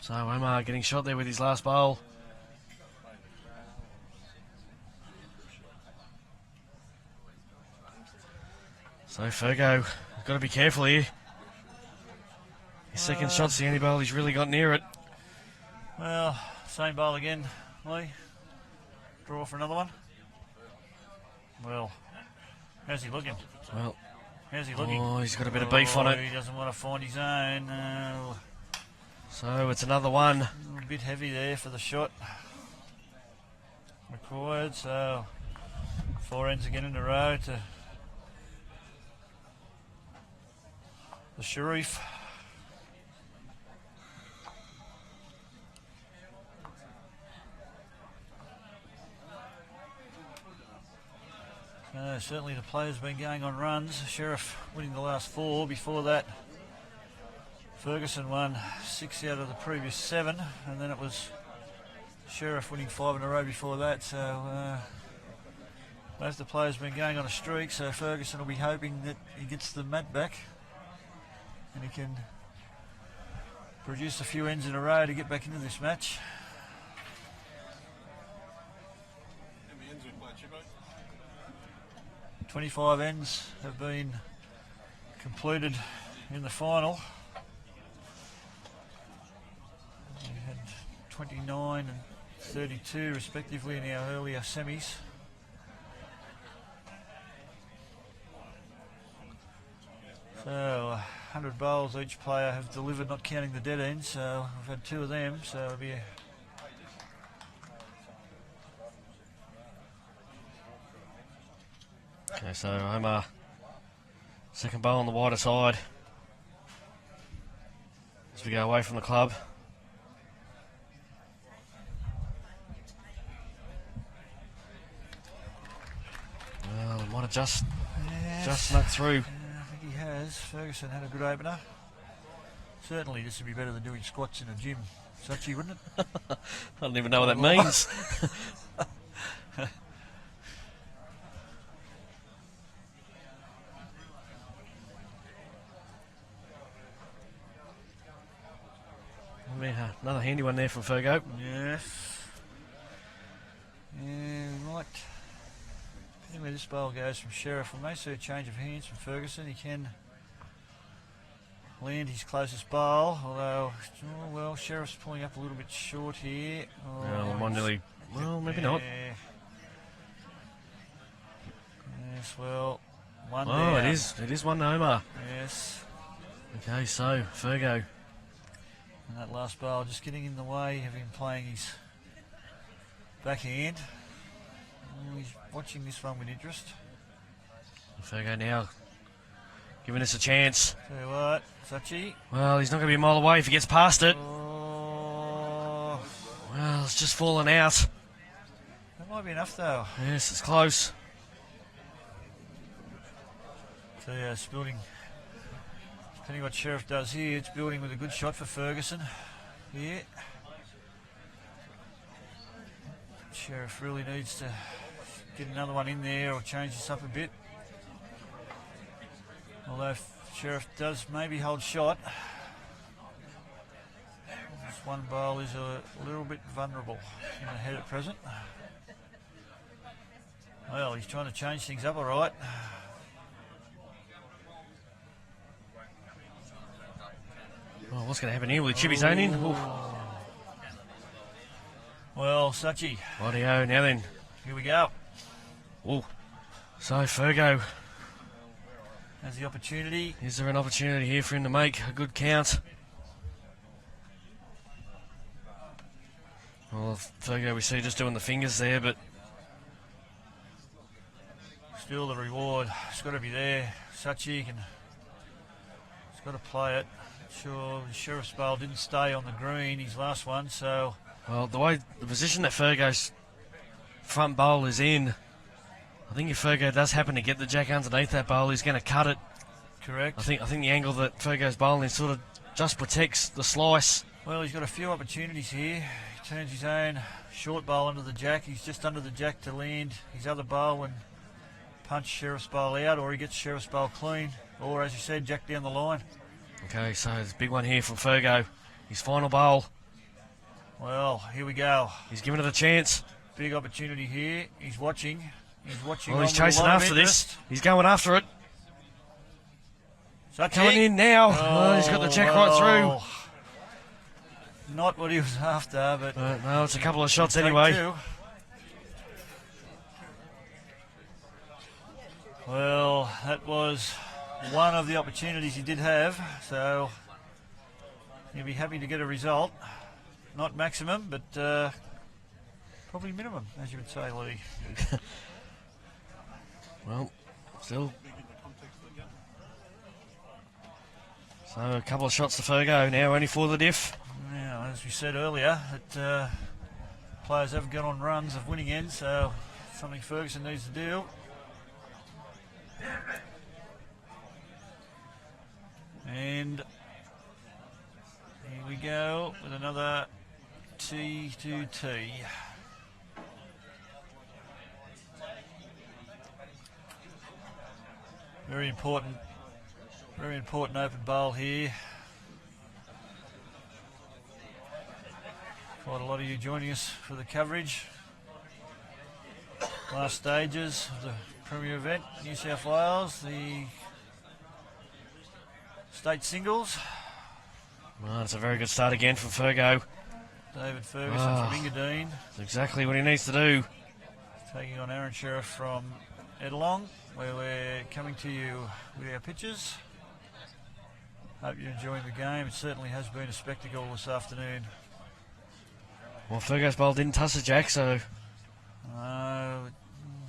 So Omar getting shot there with his last bowl. So Fergo, got to be careful here. His second shot's the only bowl he's really got near it. Well, same bowl again, Lee. Draw for another one. Well, how's he looking? Well, How's he looking? oh, he's got a bit of beef on it. He doesn't want to find his own. So it's another one. A bit heavy there for the shot required. So 4 ends again in a row to the Sherriff. Certainly the players have been going on runs. Sherriff winning the last 4. Before that, Ferguson won 6 out of the previous 7, and then it was Sherriff winning 5 in a row before that. So both the players have been going on a streak, so Ferguson will be hoping that he gets the mat back and he can produce a few ends in a row to get back into this match. How many ends we played, Chibbo? 25 ends have been completed in the final. We had 29 and 32 respectively in our earlier semis. So 100 bowls each player have delivered, not counting the dead ends. So we've had 2 of them. So it'll be Okay, so Omar, second bowl on the wider side as we go away from the club. Well, it might have just snuck through. I think he has. Ferguson had a good opener. Certainly this would be better than doing squats in a gym. Suchy, wouldn't it? I don't even know what that means. I mean, another handy one there from Fergo. Yes. Yeah, right. Anyway, this bowl goes from Sherriff. We may see a change of hands from Ferguson. He can land his closest bowl, although, oh, well, Sherriff's pulling up a little bit short here. Oh, Well, one nearly. Well, maybe not. Yes, well, one Oh, down. it is. It is one to Omar. Yes. Okay, so Fergo. And that last bowl just getting in the way of him playing his backhand. Oh, he's watching this one with interest. Fergo now giving us a chance. Tell you what, Sachi. Well, he's not going to be a mile away if he gets past it. Oh, Well, it's just fallen out. that might be enough though. Yes, it's close. So yeah, it's building. Depending what Sherriff does here, it's building with a good shot for Ferguson. Yeah. Sherriff really needs to get another one in there or change this up a bit. Although Sherriff does maybe hold shot. This one bowl is a little bit vulnerable in the head at present. Well, he's trying to change things up all right. Well, what's going to happen here? Will the chippy zone in? Oof. Well, Sachi, Rightio, now then. here we go. Oh, so Fergo, Has the opportunity. is there an opportunity here for him to make a good count? Well, Fergo we see just doing the fingers there, but Still the reward. It's got to be there. Sachi can. He's got to play it. Sure, the Sheriff's bowl didn't stay on the green, his last one, so well, the position that Fergo's front bowl is in, I think if Fergo does happen to get the jack underneath that bowl, he's going to cut it. correct. I think the angle that Fergo's bowling sort of just protects the slice. Well, he's got a few opportunities here. He turns his own short bowl under the jack. He's just under the jack to land his other bowl and punch Sheriff's bowl out, or he gets Sheriff's bowl clean, or as you said, jack down the line. Okay, so there's a big one here from Fergo. His final bowl. Well, here we go. He's giving it a chance. Big opportunity here. He's watching. He's watching. Well, he's on with a chasing lot of after this. interest. He's going after it. Sachi. Coming in now. Oh, he's got the jack right well, Not what he was after, but through. No, it's a couple of shots take anyway. two. Well, that was one of the opportunities he did have, so he'll be happy to get a result. Not maximum, but probably minimum, as you would say, Lee. Well, still. So a couple of shots to Fergo now, only for the diff. Now, as we said earlier, that players have gone on runs of winning ends, so something Ferguson needs to do. And here we go with another T to T. Very important open bowl here. Quite a lot of you joining us for the coverage. Last stages of the Premier event, New South Wales, the state singles. Well, that's a very good start again from Fergo. David Ferguson Ah. from Engadine, That's exactly what he needs to do. taking on Aaron Sherriff from Edlong, where we're coming to you with our pitches. Hope you're enjoying the game. It certainly has been a spectacle this afternoon. Well, Fergus Bowl didn't touch the jack, so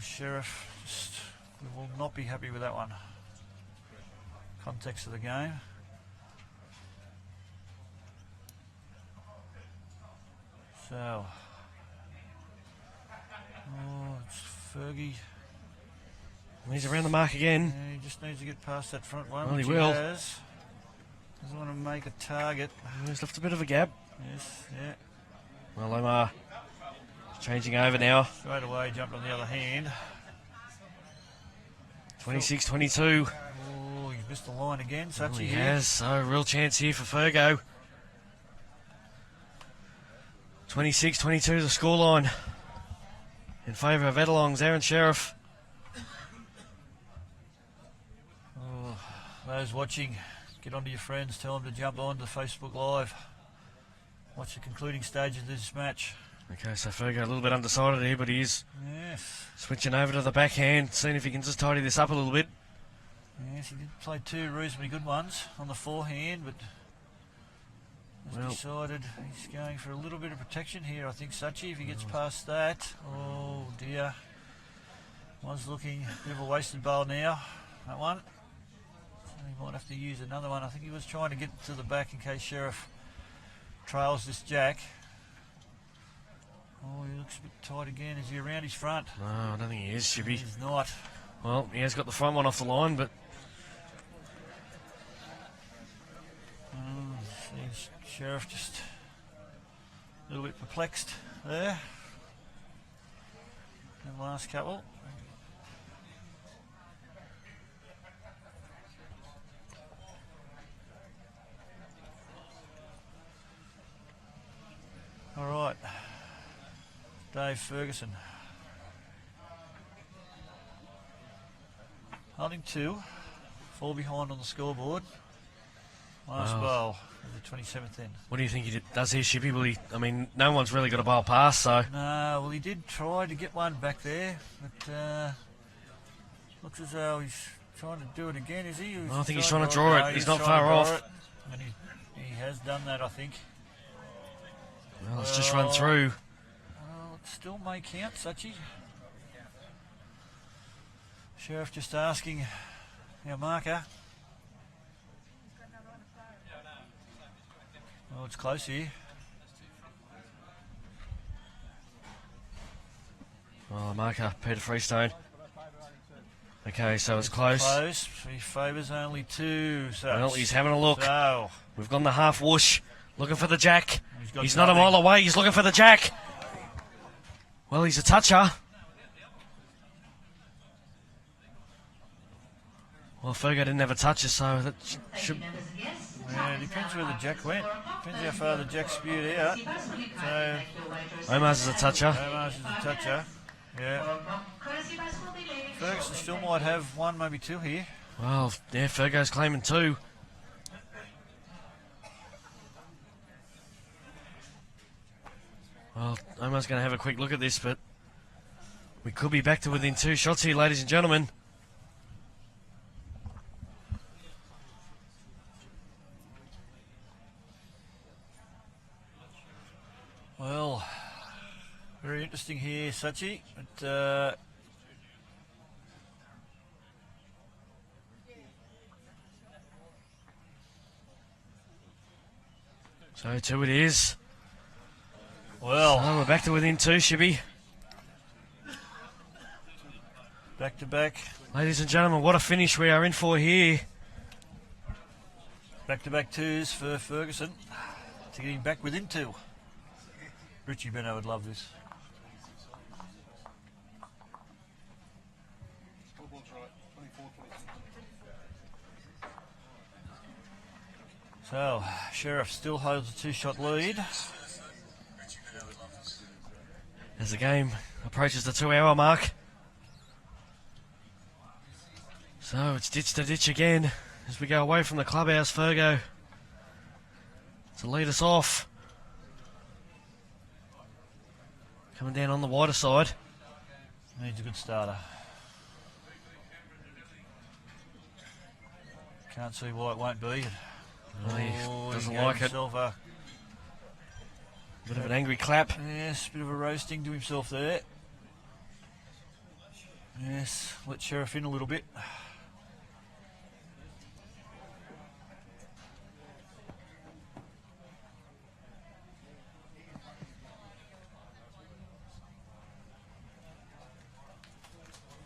Sherriff we will not be happy with that one. Context of the game. So, it's Fergie. He's around the mark again. Yeah, he just needs to get past that front one. Well, which he will. Doesn't want to make a target. He's left a bit of a gap. Yes, yeah. Well, Omar changing over now. Straight away jumped on the other hand. 26-22. Oh, he's missed the line again. Well, Such he here. has, so real chance here for Fergo. 26-22 the scoreline in favour of Edelong's Aaron Sherriff. Oh, those watching, get onto your friends, tell them to jump on to Facebook Live. Watch the concluding stage of this match. Okay, so Fergo a little bit undecided here, but he is Yes. switching over to the backhand, seeing if he can just tidy this up a little bit. Yes, he did play two reasonably good ones on the forehand, but has decided he's going for a little bit of protection here. I think Sachi, if he gets past that, oh dear. One's looking a bit of a wasted bowl now, that one. So he might have to use another one. I think he was trying to get to the back in case Sherriff trails this jack. Oh, he looks a bit tight again. Is he around his front? No, I don't think he is, should be. He's not. Well, he has got the front one off the line, but Seems Sherriff just a little bit perplexed there. And last couple. All right, Dave Ferguson. Holding two, fall behind on the scoreboard. Last bowl of the 27th end. what do you think he does here, Shippy? Will he, I mean, no one's really got a bowl pass, so. No, well, he did try to get one back there, but looks as though he's trying to do it again, is he? I think he's trying to draw it. He's not far off. And he has done that, I think. Well, let's just run through. Well, it still may count, Sachi. Sherriff just asking our marker. Oh, it's close here. Oh, marker, Peter Freestone. Okay, so it's close. Close. He favours only two. So Well, he's having a look. So, We've gone the half whoosh, looking for the jack. got He's not a nothing. mile away, he's looking for the jack. Well, he's a toucher. Well, Fergo didn't have a toucher, so that should... Yeah, it depends where the jack went. Depends how far the jack spewed out. So, Omar's is a toucher. Omar's is a toucher. Yeah. Ferguson still might have one, maybe two here. Well, yeah, Fergo's claiming two. Well, Omar's going to have a quick look at this, but we could be back to within two shots here, ladies and gentlemen. Well, very interesting here, Sachi. But, So two it is. well, Oh, we're back to within two, Shibby. back to back. Ladies and gentlemen, what a finish we are in for here. Back to back twos for Ferguson to get him back within two. Richie Benno would love this. Scoreboard's right. 24, 26. So, Sherriff still holds a two-shot lead. As the game approaches the 2 hour mark. So it's ditch to ditch again as we go away from the clubhouse, Fergo, to lead us off. Coming down on the wider side. Needs a good starter. Can't see why it won't be. Oh, he Oh, doesn't he like gave it. himself a Bit of an angry clap. yes, bit of a roasting to himself there. Yes, let Sherriff in a little bit.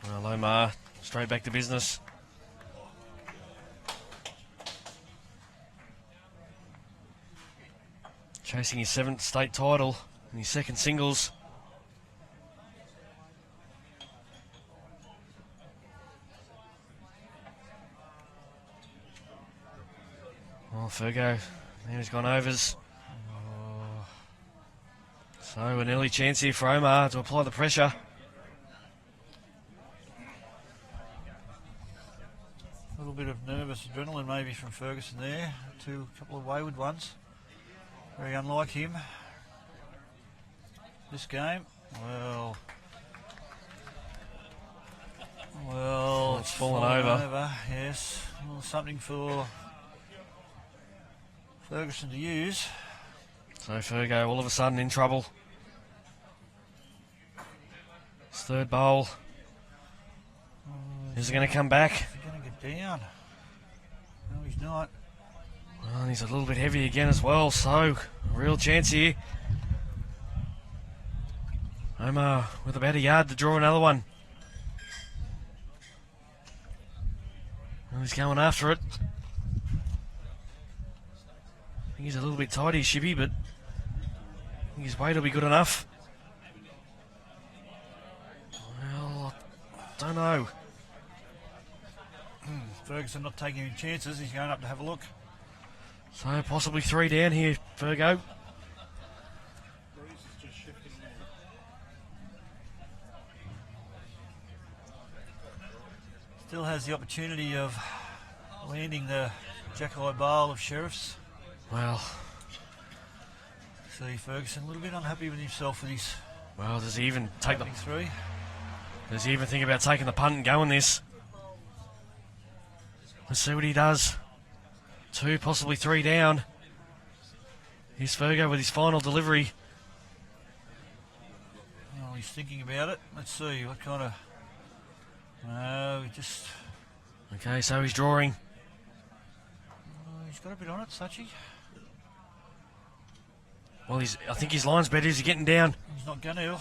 Well, Omar, straight back to business. Chasing his 7th state title and his 2nd singles. Well, Fergo, now he's gone overs. So an early chance here for Omar to apply the pressure. A little bit of nervous adrenaline maybe from Ferguson there. A couple of wayward ones. Very unlike him. This game, well, It's fallen over. Yes, well, something for Ferguson to use. So Fergo all of a sudden in trouble. His 3rd bowl. Is he going to come back? He's going to get down. No, he's not. Well, and he's a little bit heavy again as well, so a real chance here. Omar with about a yard to draw another one. Well, he's going after it. I think he's a little bit tidy, Shippy, but I think his weight will be good enough. Well, I don't know. Ferguson not taking any chances. He's going up to have a look. So possibly 3 down here, Fergo. Breeze is just shifting now. Still has the opportunity of landing the Jack-Eye Bowl of Sherriff's. Well, See Ferguson a little bit unhappy with himself with his does he even take the? opening 3. Does he even think about taking the punt and going this? Let's see what he does. 2, possibly 3 down. Here's Fergo with his final delivery. Well, he's thinking about it. Let's see what kind of. No, he just. Okay, so he's drawing. He's got a bit on it, Sachi. Well, I think his line's better. He's getting down. He's not going to.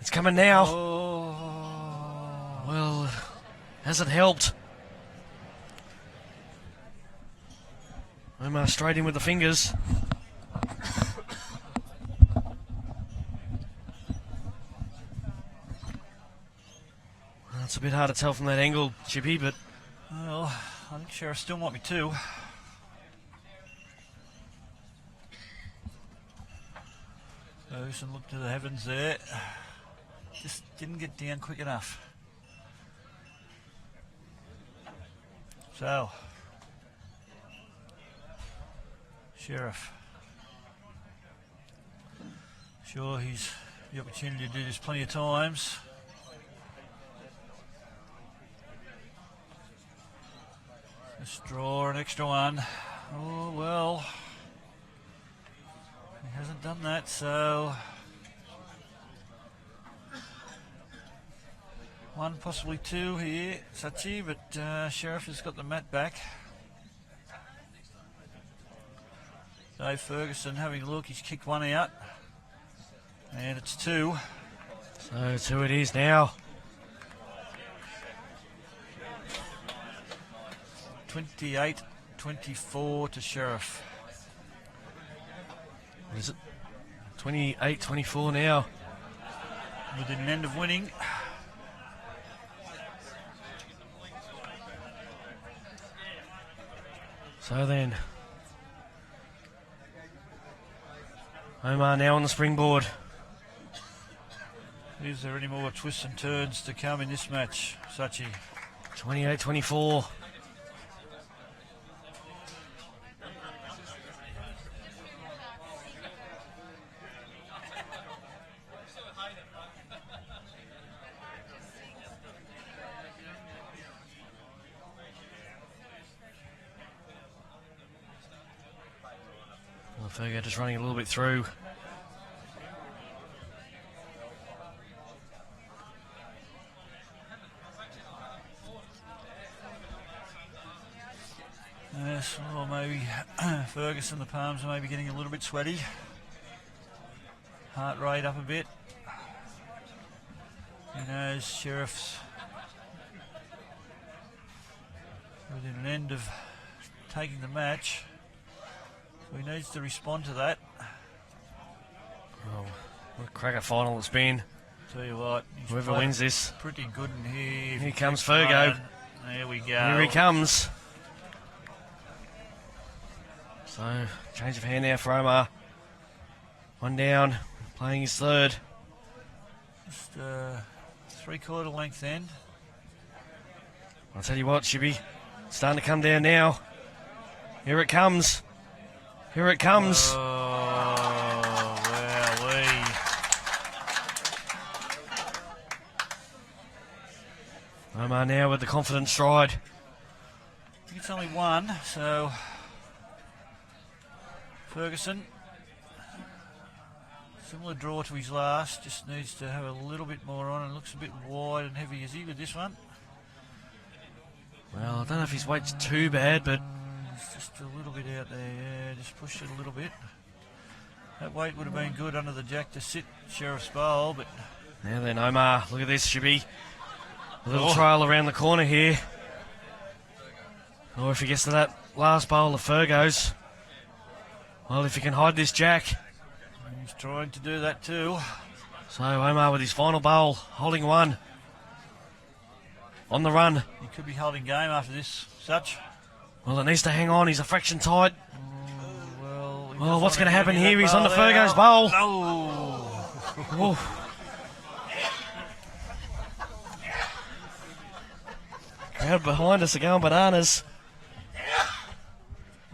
It's coming now. Oh. Well, hasn't helped. Omar straight in with the fingers. Well, it's a bit hard to tell from that angle, Chippy, but Well, I think Sherriff still might be 2. Ferguson looked to the heavens there. Just didn't get down quick enough. So, Sherriff. Sure, he's the opportunity to do this plenty of times. Let's draw an extra one. Oh, well. He hasn't done that, so 1, possibly 2 here, Sachi, but Sherriff has got the mat back. Dave Ferguson having a look, he's kicked 1 out, and it's 2. so 2 it is now. 28-24 to Sherriff. What is it? 28-24 now. Within an end of winning. So then, Omar now on the springboard. Is there any more twists and turns to come in this match, Sachi? 28-24. Well, Fergo just running a little bit through. Yes, or maybe Ferguson, the palms are maybe getting a little bit sweaty. Heart rate up a bit. Who knows, Sherriff's within an end of taking the match. So he needs to respond to that. Oh, what a cracker final it's been. Tell you what, he's Whoever played wins this. pretty good in here. Here comes Fergo. There we go. Here he comes. So, change of hand now for Omar. One down, playing his third. Just 3/4 length end. I'll tell you what, Shibby, it's starting to come down now. Here it comes. Here it comes. Oh, wowee. Omar now with the confident stride. I think it's only one, so Ferguson, similar draw to his last, just needs to have a little bit more on and looks a bit wide and heavy. Is he with this one? Well, I don't know if his weight's too bad, but It's just a little bit out there, yeah, just pushed it a little bit. That weight would have been good under the jack to sit Sherriff's bowl, but now then Omar, look at this, Shibby. A little trail around the corner here. Or if he gets to that last bowl of Fergo's, well, if he can hide this jack. he's trying to do that too. So Omar with his final bowl, holding one. On the run. He could be holding game after this, such. Well, it needs to hang on. He's a fraction tight. Well, Oh, what's going to happen here? He's on the Fergo's bowl. No. Oh. Crowd behind us are going bananas.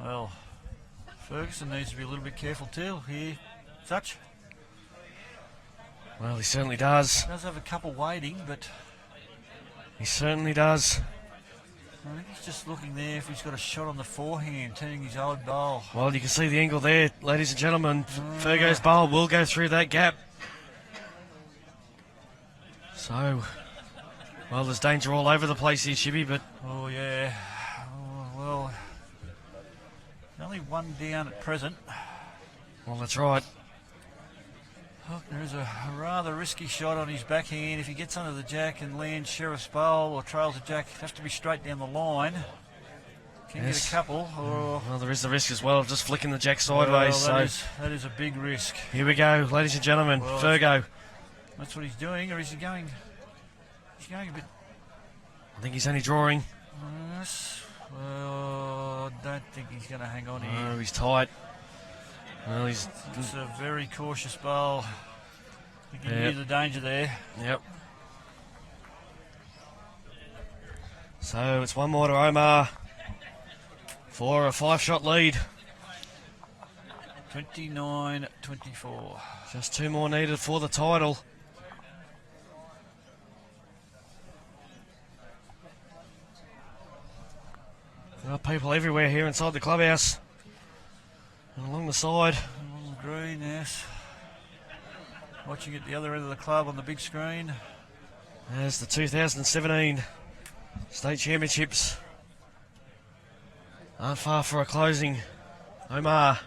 Well, Ferguson needs to be a little bit careful too here, such. Well, he certainly does. Does have a couple waiting, but He certainly does. I think he's just looking there if he's got a shot on the forehand, turning his old bowl. Well, you can see the angle there, ladies and gentlemen. Fergo's bowl will go through that gap. So, well, there's danger all over the place here, Shibby, but Oh yeah. Oh, well, only one down at present. well, that's right. Look, there is a rather risky shot on his backhand. If he gets under the jack and lands Sherriff's bowl or trails the jack, have to be straight down the line. Can Yes. get a couple. Or Well, there is the risk as well of just flicking the jack sideways. well, So that is a big risk. here we go, ladies and gentlemen. Well, Fergo. That's what he's doing, or is he going? He's going a bit. I think he's only drawing. Yes. Well, I don't think he's going to hang on Oh, here. he's tight. Well, he's. It's a very cautious bowl. You can Yep. hear the danger there. Yep. So it's one more to Omar for a 5-shot lead. 29-24. Just 2 more needed for the title. There are people everywhere here inside the clubhouse and along the side. On the green, yes. Watching at the other end of the club on the big screen. There's the 2017 State Championships. Aren't far for a closing. Omar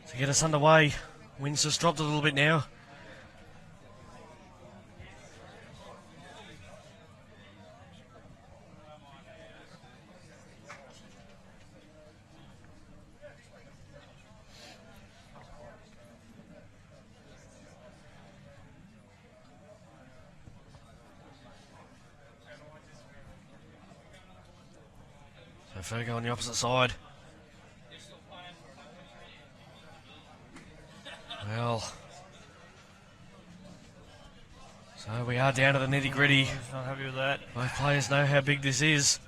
to get us underway. Wind's just dropped a little bit now. So Fergo on the opposite side. Well, so we are down to the nitty gritty. He's not happy with that. Both players know how big this is.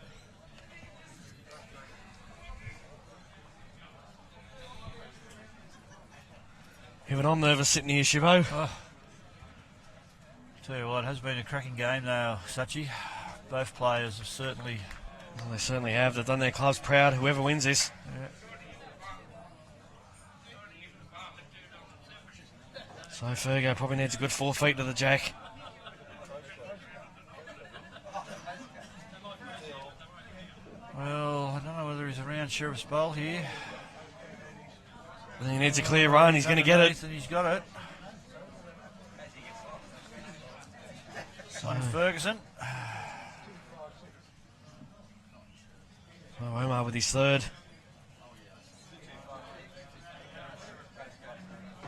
Even I'm nervous sitting here, Shibbo. Tell you what, it has been a cracking game now, Sachi. Both players have certainly Well, they certainly have. They've done their clubs proud, whoever wins this. Yeah. So Fergo probably needs a good 4 feet to the jack. Well, I don't know whether he's around Sheriff's bowl here. And he needs a clear run. He's going to get it. And he's got it. Simon Ferguson. Oh, Omar with his third.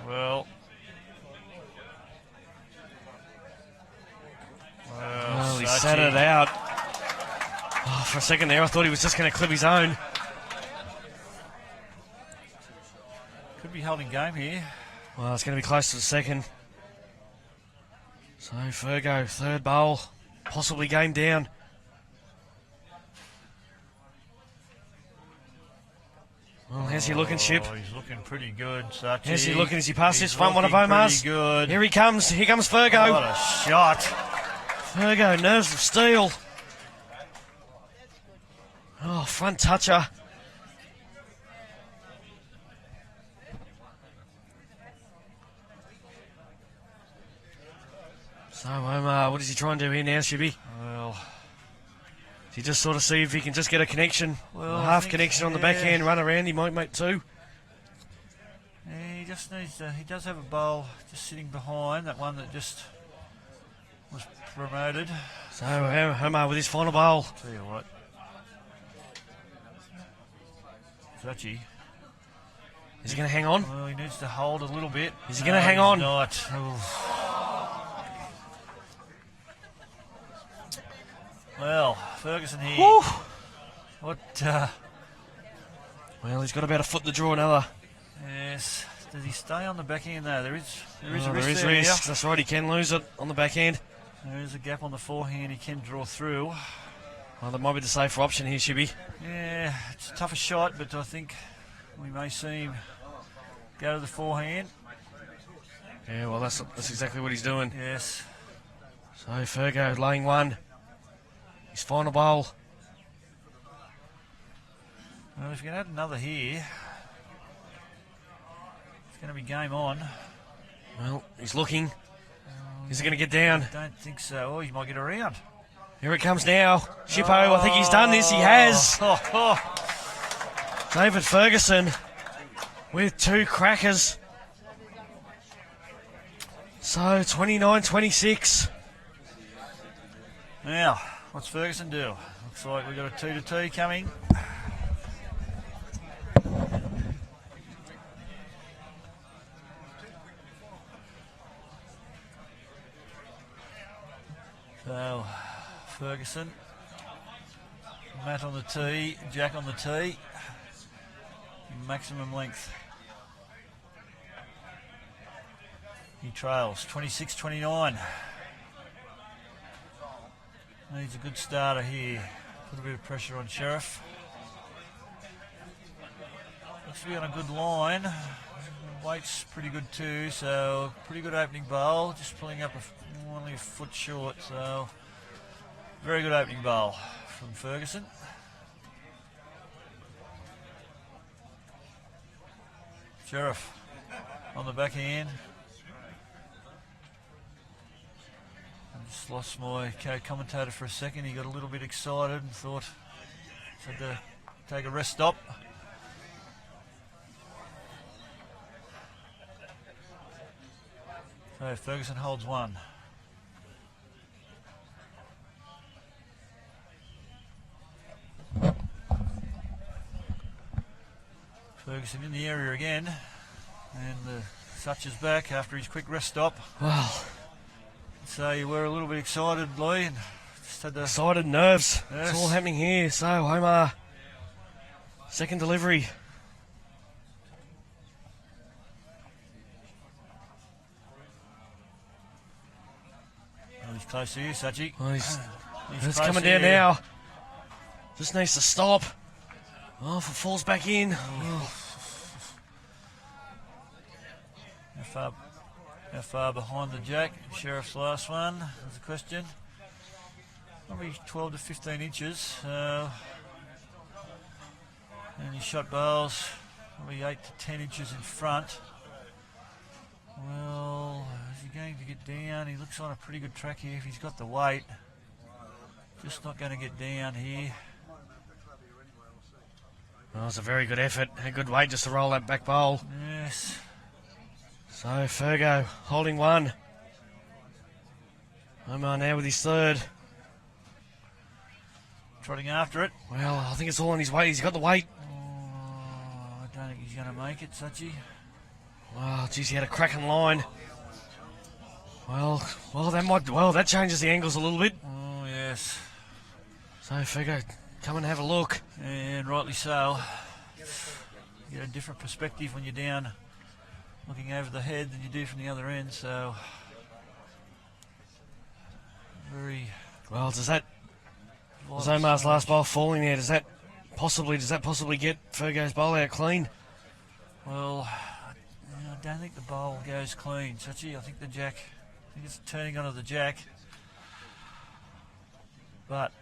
Well, He sat it out. Oh, for a second there, I thought he was just going to clip his own. Could be holding game here. Well, it's going to be close to the second. So Fergo, third bowl, possibly game down. Well, how's he looking, Ship? Oh, he's looking pretty good, Sachi. How's he looking as he passes He's this front one of looking Omar's? pretty good. Here he comes. Here comes Fergo. What a shot. Fergo, nerves of steel. Oh, front toucher. So, Omar, what does he try and do here now, Shibby? Well, Does he just sort of see if he can just get a connection? Well, a I half think, connection on the yeah. backhand, run around, he might make 2. he just needs to, he does have a bowl just sitting behind, that one that just was promoted. So, Omar with his final bowl. Tell you what. Sachi. Is he going to hang on? Well, he needs to hold a little bit. Is he gonna hang he's on? Not. Oof. Well, Ferguson here. Woo! What? Well, he's got about a foot to draw another. Yes. Does he stay on the backhand though? There is Oh, a risk there is there. risk. That's right, he can lose it on the backhand. There is a gap on the forehand. He can draw through. Well, that might be the safer option here, Shibby. Yeah, it's a tougher shot, but I think we may see him go to the forehand. Yeah, well, that's exactly what he's doing. Yes. So, Fergo laying one. His final bowl. Well, if you can add another here, it's going to be game on. Well, he's looking. Is he going to get down? I don't think so. Oh, he might get around. Here it comes now. Shippo, I think he's done this. He has. Oh. David Ferguson with 2 crackers. So, 29-26. Now, what's Ferguson do? Looks like we've got a 2-2 coming. So, Ferguson, Matt on the tee, Jack on the tee, maximum length. He trails 26-29. Needs a good starter here. Put a bit of pressure on Sherriff. Looks to be on a good line. Weight's pretty good too, so pretty good opening bowl. Just pulling up only a foot short, so very good opening bowl from Ferguson. Sherriff on the backhand. I just lost my co-commentator for a second. He got a little bit excited and thought had to take a rest stop. So Ferguson holds one. Ferguson in the area again, and Such is back after his quick rest stop. Well, So you were a little bit excited, Lee, and just had to... excited nerves. Yes. It's all happening here. So, Omar, second delivery. Oh, he's close to you, Sachi. Well, he's He's coming close to down you. now. Just needs to stop. Oh, if it falls back in. How far behind the jack? Sheriff's last one is the question. Probably 12 to 15 inches. Only shot Bowls probably 8 to 10 inches in front. Well, is he going to get down? He looks on a pretty good track here if he's got the weight. Just not going to get down here. Well, it's a very good effort. A good weight just to roll that back bowl. Yes. So Fergo holding one. Omar now with his third. Trotting after it. Well, I think it's all on his weight. He's got the weight. Oh, I don't think he's going to make it, Sachi. Wow, geez, he had a cracking line. Well, that changes the angles a little bit. Oh, yes. So Fergo, come and have a look. And rightly so. You get a different perspective when you're down looking over the head than you do from the other end, so very Well, does Omar's last bowl falling there? Does that possibly get Fergo's bowl out clean? well, I don't think the bowl goes clean, Sachi. I think it's turning onto the jack. But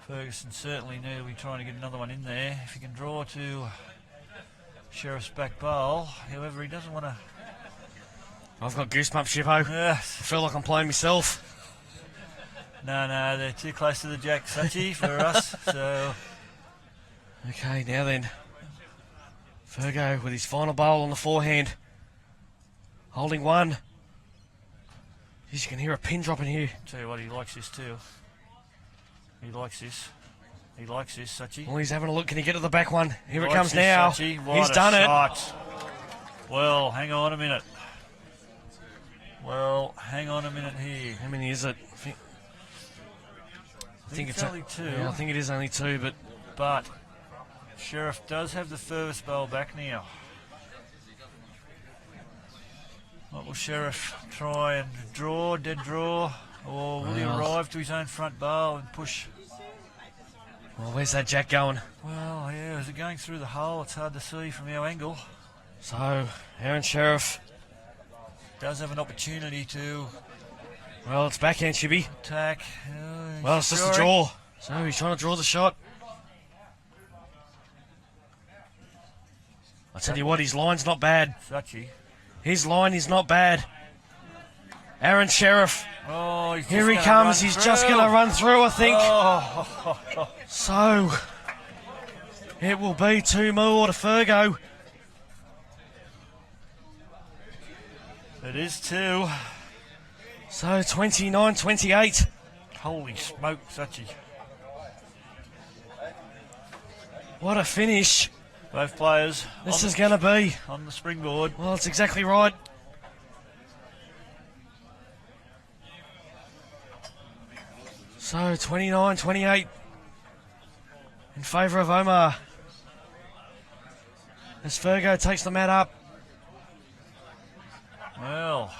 Ferguson certainly knew he'd be trying to get another one in there. If he can draw to Sherriff's back bowl, however, he doesn't want to. I've got goosebumps, Shippo. I feel like I'm playing myself. No, they're too close to the jack, Sachi, for us. So. Okay, now then. Fergo with his final bowl on the forehand. Holding one. Jeez, you can hear a pin drop in here. Tell you what, he likes this too. He likes this, Sachi. Well, he's having a look. Can he get to the back one? Here it Likes comes this, now. Sachi. What He's a done shot. Well, hang on a minute. Here. How many is it? I think it's only two. Yeah, I think it is only two, but Sherriff does have the furthest bowl back now. What will Sherriff try and draw, dead draw, or will he arrive to his own front bowl and push? Well, where's that jack going? Well, yeah, is it going through the hole? It's hard to see from our angle. So, Aaron Sherriff. Does have an opportunity to Well, it's backhand, Shibby. attack. Well, it's just a draw. So he's trying to draw the shot. I tell you what, his line's not bad. Sachi. His line is not bad. Aaron Sherriff. Oh, Here he comes. He's just going to run through, I think. Oh. So, it will be 2 more to Fergo. It is 2. So, 29-28. Holy smoke, Sachi. What a finish. Both players This is going to be. on the springboard. Well, that's exactly right. So, 29-28 in favour of Omar. As Fergo takes the mat up. Well,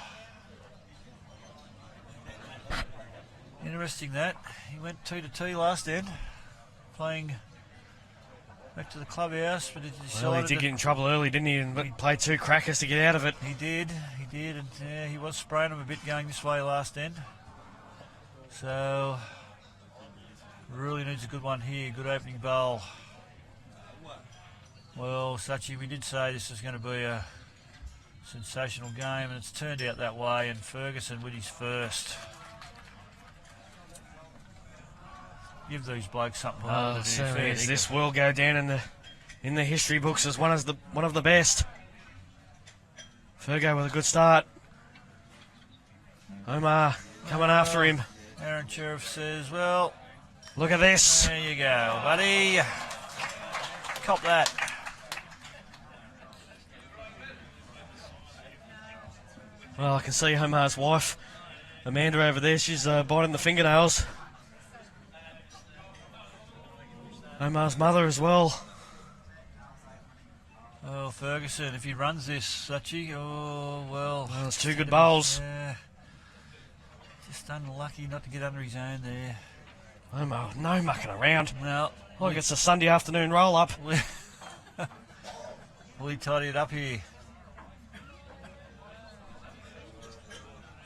interesting that. He went 2-2 last end, playing back to the clubhouse, but he decided Well, he did get in trouble early, didn't he? And played 2 crackers to get out of it. He did, and he was spraying him a bit going this way last end. So, really needs a good one here, good opening bowl. Well, Sachi, we did say this was going to be a sensational game, and it's turned out that way, and Ferguson with his first. Give these blokes something to do. Certainly is. This will go down in the history books as one of the best. Fergo with a good start. Omar coming after him. Aaron Sherriff says, well, look at this. There you go, buddy. Cop that. Well, I can see Omar's wife, Amanda, over there. She's biting the fingernails. Omar's mother as well. Oh, Ferguson, if he runs this, Sachi, well, it's 2 good bowls. Just unlucky not to get under his own there. Omar, no mucking around. Well, Like it's a Sunday afternoon roll-up. we tidy it up here.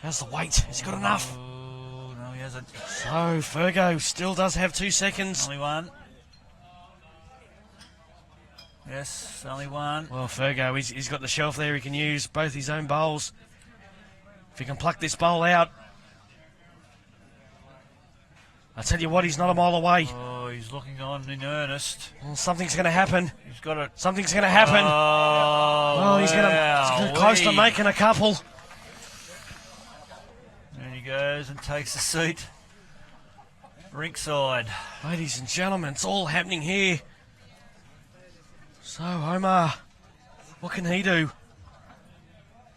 How's the weight? Has he got enough? Oh, no, he hasn't. So, Fergo still does have 2 seconds. Only one. Yes, only one. Well, Fergo, he's got the shelf there. He can use both his own bowls. If he can pluck this bowl out, I tell you what, he's not a mile away. Oh, he's looking on in earnest. Well, something's going to happen. He's got it. Something's going to happen. Oh, He's close to making a couple. There he goes and takes a seat rinkside. Ladies and gentlemen, it's all happening here. So, Omar, what can he do?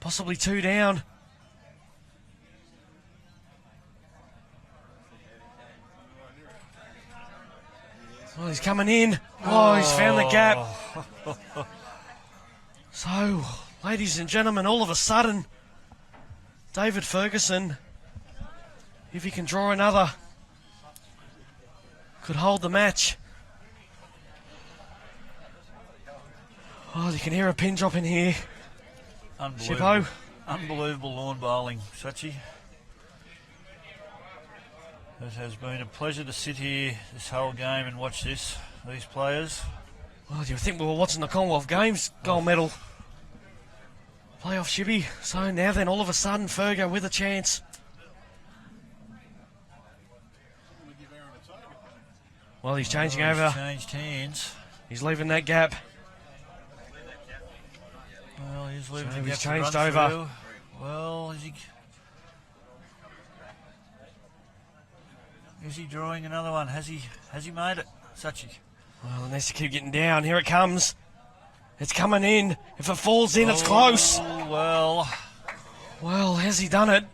Possibly 2 down. Well, he's coming in. Oh, he's found the gap. So, ladies and gentlemen, all of a sudden, David Ferguson, if he can draw another, could hold the match. Oh, you can hear a pin drop in here. Unbelievable. Shippo. Unbelievable lawn bowling, Sachi. It has been a pleasure to sit here this whole game and watch these players. Well, you think we were watching the Commonwealth Games gold medal playoff, Shibby. So now then, all of a sudden, Fergo with a chance. Well, he's changing over. He's changed hands. He's leaving that gap. Well, he's leaving So the he's gap to changed run over. through. Well, is he drawing another one? Has he made it, Sachi? Well, it needs to keep getting down. Here it comes. It's coming in. If it falls in, it's close. Well, Well, has he done it?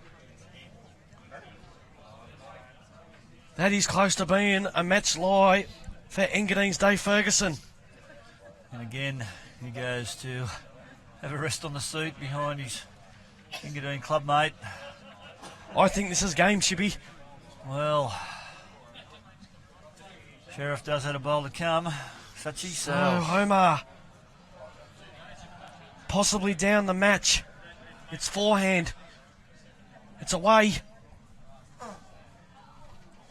That is close to being a match lie for Engadin's Dave Ferguson. and again, he goes to have a rest on the seat behind his Engadine clubmate. I think this is game, Shibby. Well, Sherriff does have a bowl to come. Sachi, so Oh, Homer. Possibly down the match. It's forehand. It's away.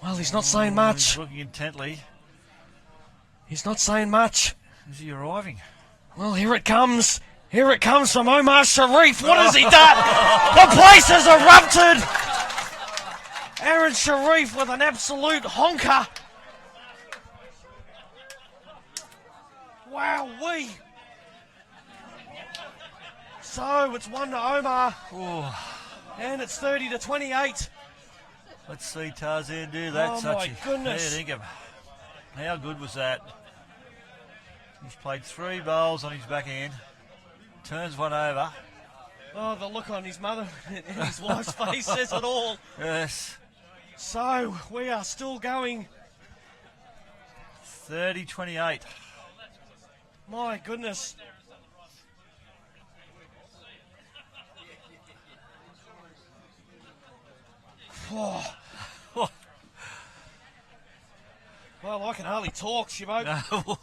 Well, he's not saying He's much. looking intently. He's not saying much. Is he arriving? Well, here it comes. Here it comes from Omar Sherriff. What has he done? The place has erupted. Aaron Sherriff with an absolute honker. Wow-wee. So it's 1 to Omar. Oh, And it's 30 to 28. let's see Tarzan do that, Oh, Sachi. my goodness. There, think of how good was that? He's played 3 bowls on his backhand. Turns one over. Oh, the look on his mother and his wife's face says it all. Yes. So we are still going. 30-28. My goodness. Oh. Well, I can hardly talk, Shibbo. No.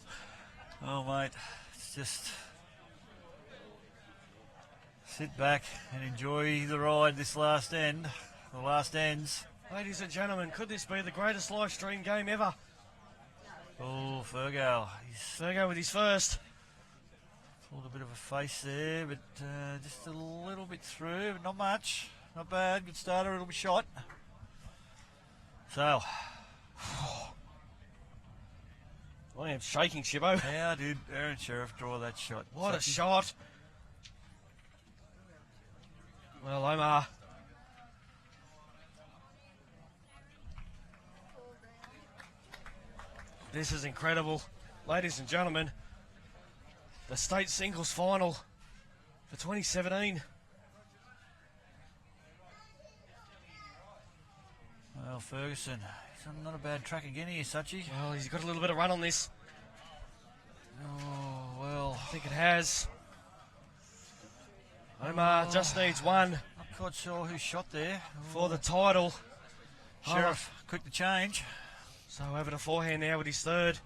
Oh, mate. It's just sit back and enjoy the ride this last end. The last ends. Ladies and gentlemen, could this be the greatest live stream game ever? Oh, Fergo. He's Fergo with his first. pulled a bit of a face there, but just a little bit through, but not much. Not bad. Good starter. It'll be shot. So, I am shaking, Shibbo. how did Aaron Sherriff draw that shot? What a Sachi? shot. Well, Omar. This is incredible. Ladies and gentlemen, the state singles final for 2017. Well, Ferguson, he's on not a bad track again here, Sachi. Well, he's got a little bit of run on this. Oh, well, I think it has. Omar just needs one not quite sure who shot there. for the title. Sherriff, quick to change. So over to forehand now with his third.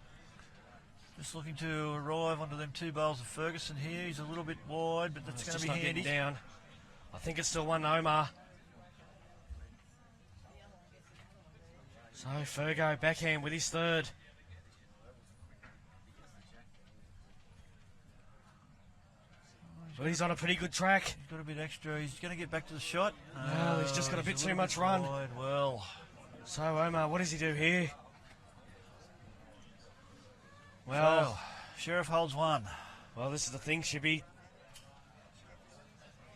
Just looking to arrive onto them 2 bowls of Ferguson here. He's a little bit wide, but that's It's going to just be not handy. getting down. I think it's still 1 to Omar. So Fergo backhand with his third. Well, he's on a pretty good track. He's got a bit extra. He's going to get back to the shot. Well, he's just got a bit too little much bit run. wide. Well, So, Omar, what does he do here? Well, so, Sherriff holds one. well, this is the thing, Shibby.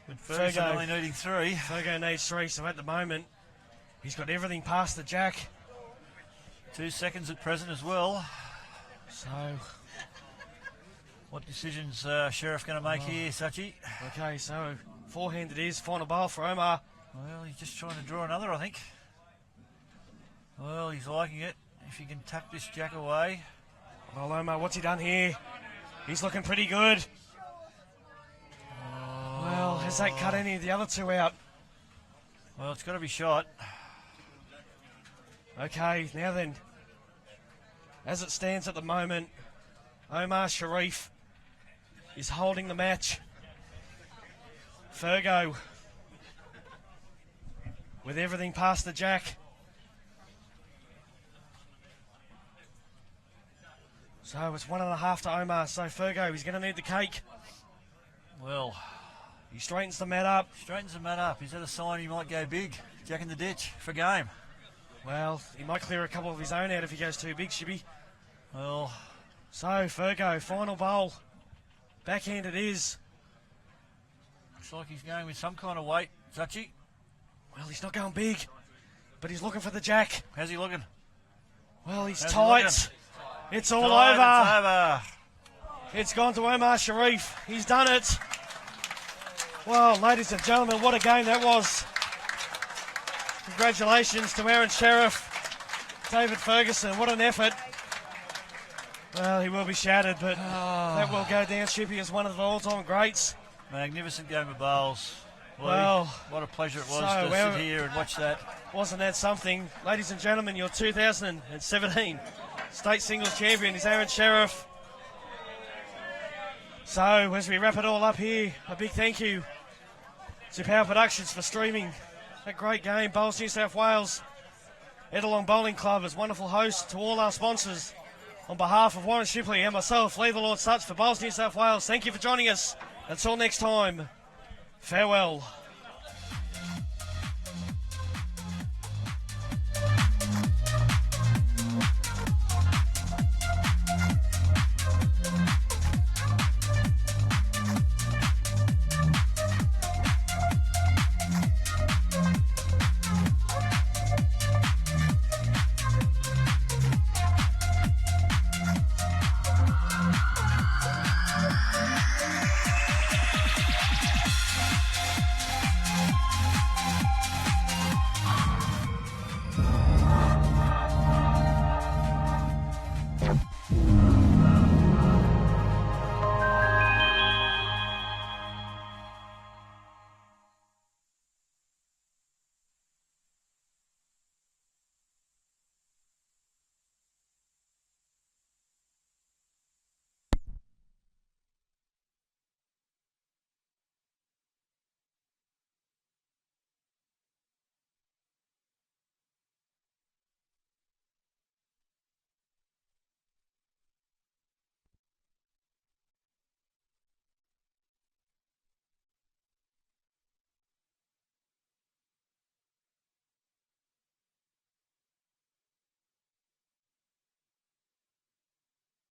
With Ferguson Fergo. only needing 3. Fergo needs 3, so at the moment, he's got everything past the jack. 2 seconds at present as well. So, What decisions Sherriff going to make here, Sachi? okay, so forehand it is. Final bowl for Omar. Well, he's just trying to draw another, I think. Well, he's liking it. If he can tuck this jack away. Well, Omar, what's he done here? He's looking pretty good. Well, has that cut any of the other 2 out? Well, it's got to be shot. Okay, now then, as it stands at the moment, Omar Sherriff is holding the match. Fergo with everything past the jack. So it's 1.5 to Omar. So Fergo, he's going to need the cake. Well, He straightens the mat up. straightens the mat up. Is that a sign he might go big? Jack in the ditch for game. Well, he might clear a couple of his own out if he goes too big, Shibby. Well, So Fergo, final bowl. Backhand it is. looks like he's going with some kind of weight. Sachi, Well, he's not going big, but he's looking for the jack. how's he looking? Well, he's How's he tight. looking? It's all Tight, over. It's over. It's gone to Omar Sherriff. He's done it. Well, ladies and gentlemen, what a game that was. Congratulations to Aaron Sherriff, David Ferguson. What an effort. Well, he will be shattered, but that will go down, Shippy, as one of the all-time greats. Magnificent game of bowls. Well, what a pleasure it was so to sit here and watch that. Wasn't that something? Ladies and gentlemen, your 2017 State Singles Champion is Aaron Sherriff. So, as we wrap it all up here, a big thank you to Power Productions for streaming that great game. Bowls New South Wales, Edelong Bowling Club as wonderful host to all our sponsors. On behalf of Warren Shipley and myself, Lee the Lord Such for Bowls New South Wales, thank you for joining us. Until next time, farewell.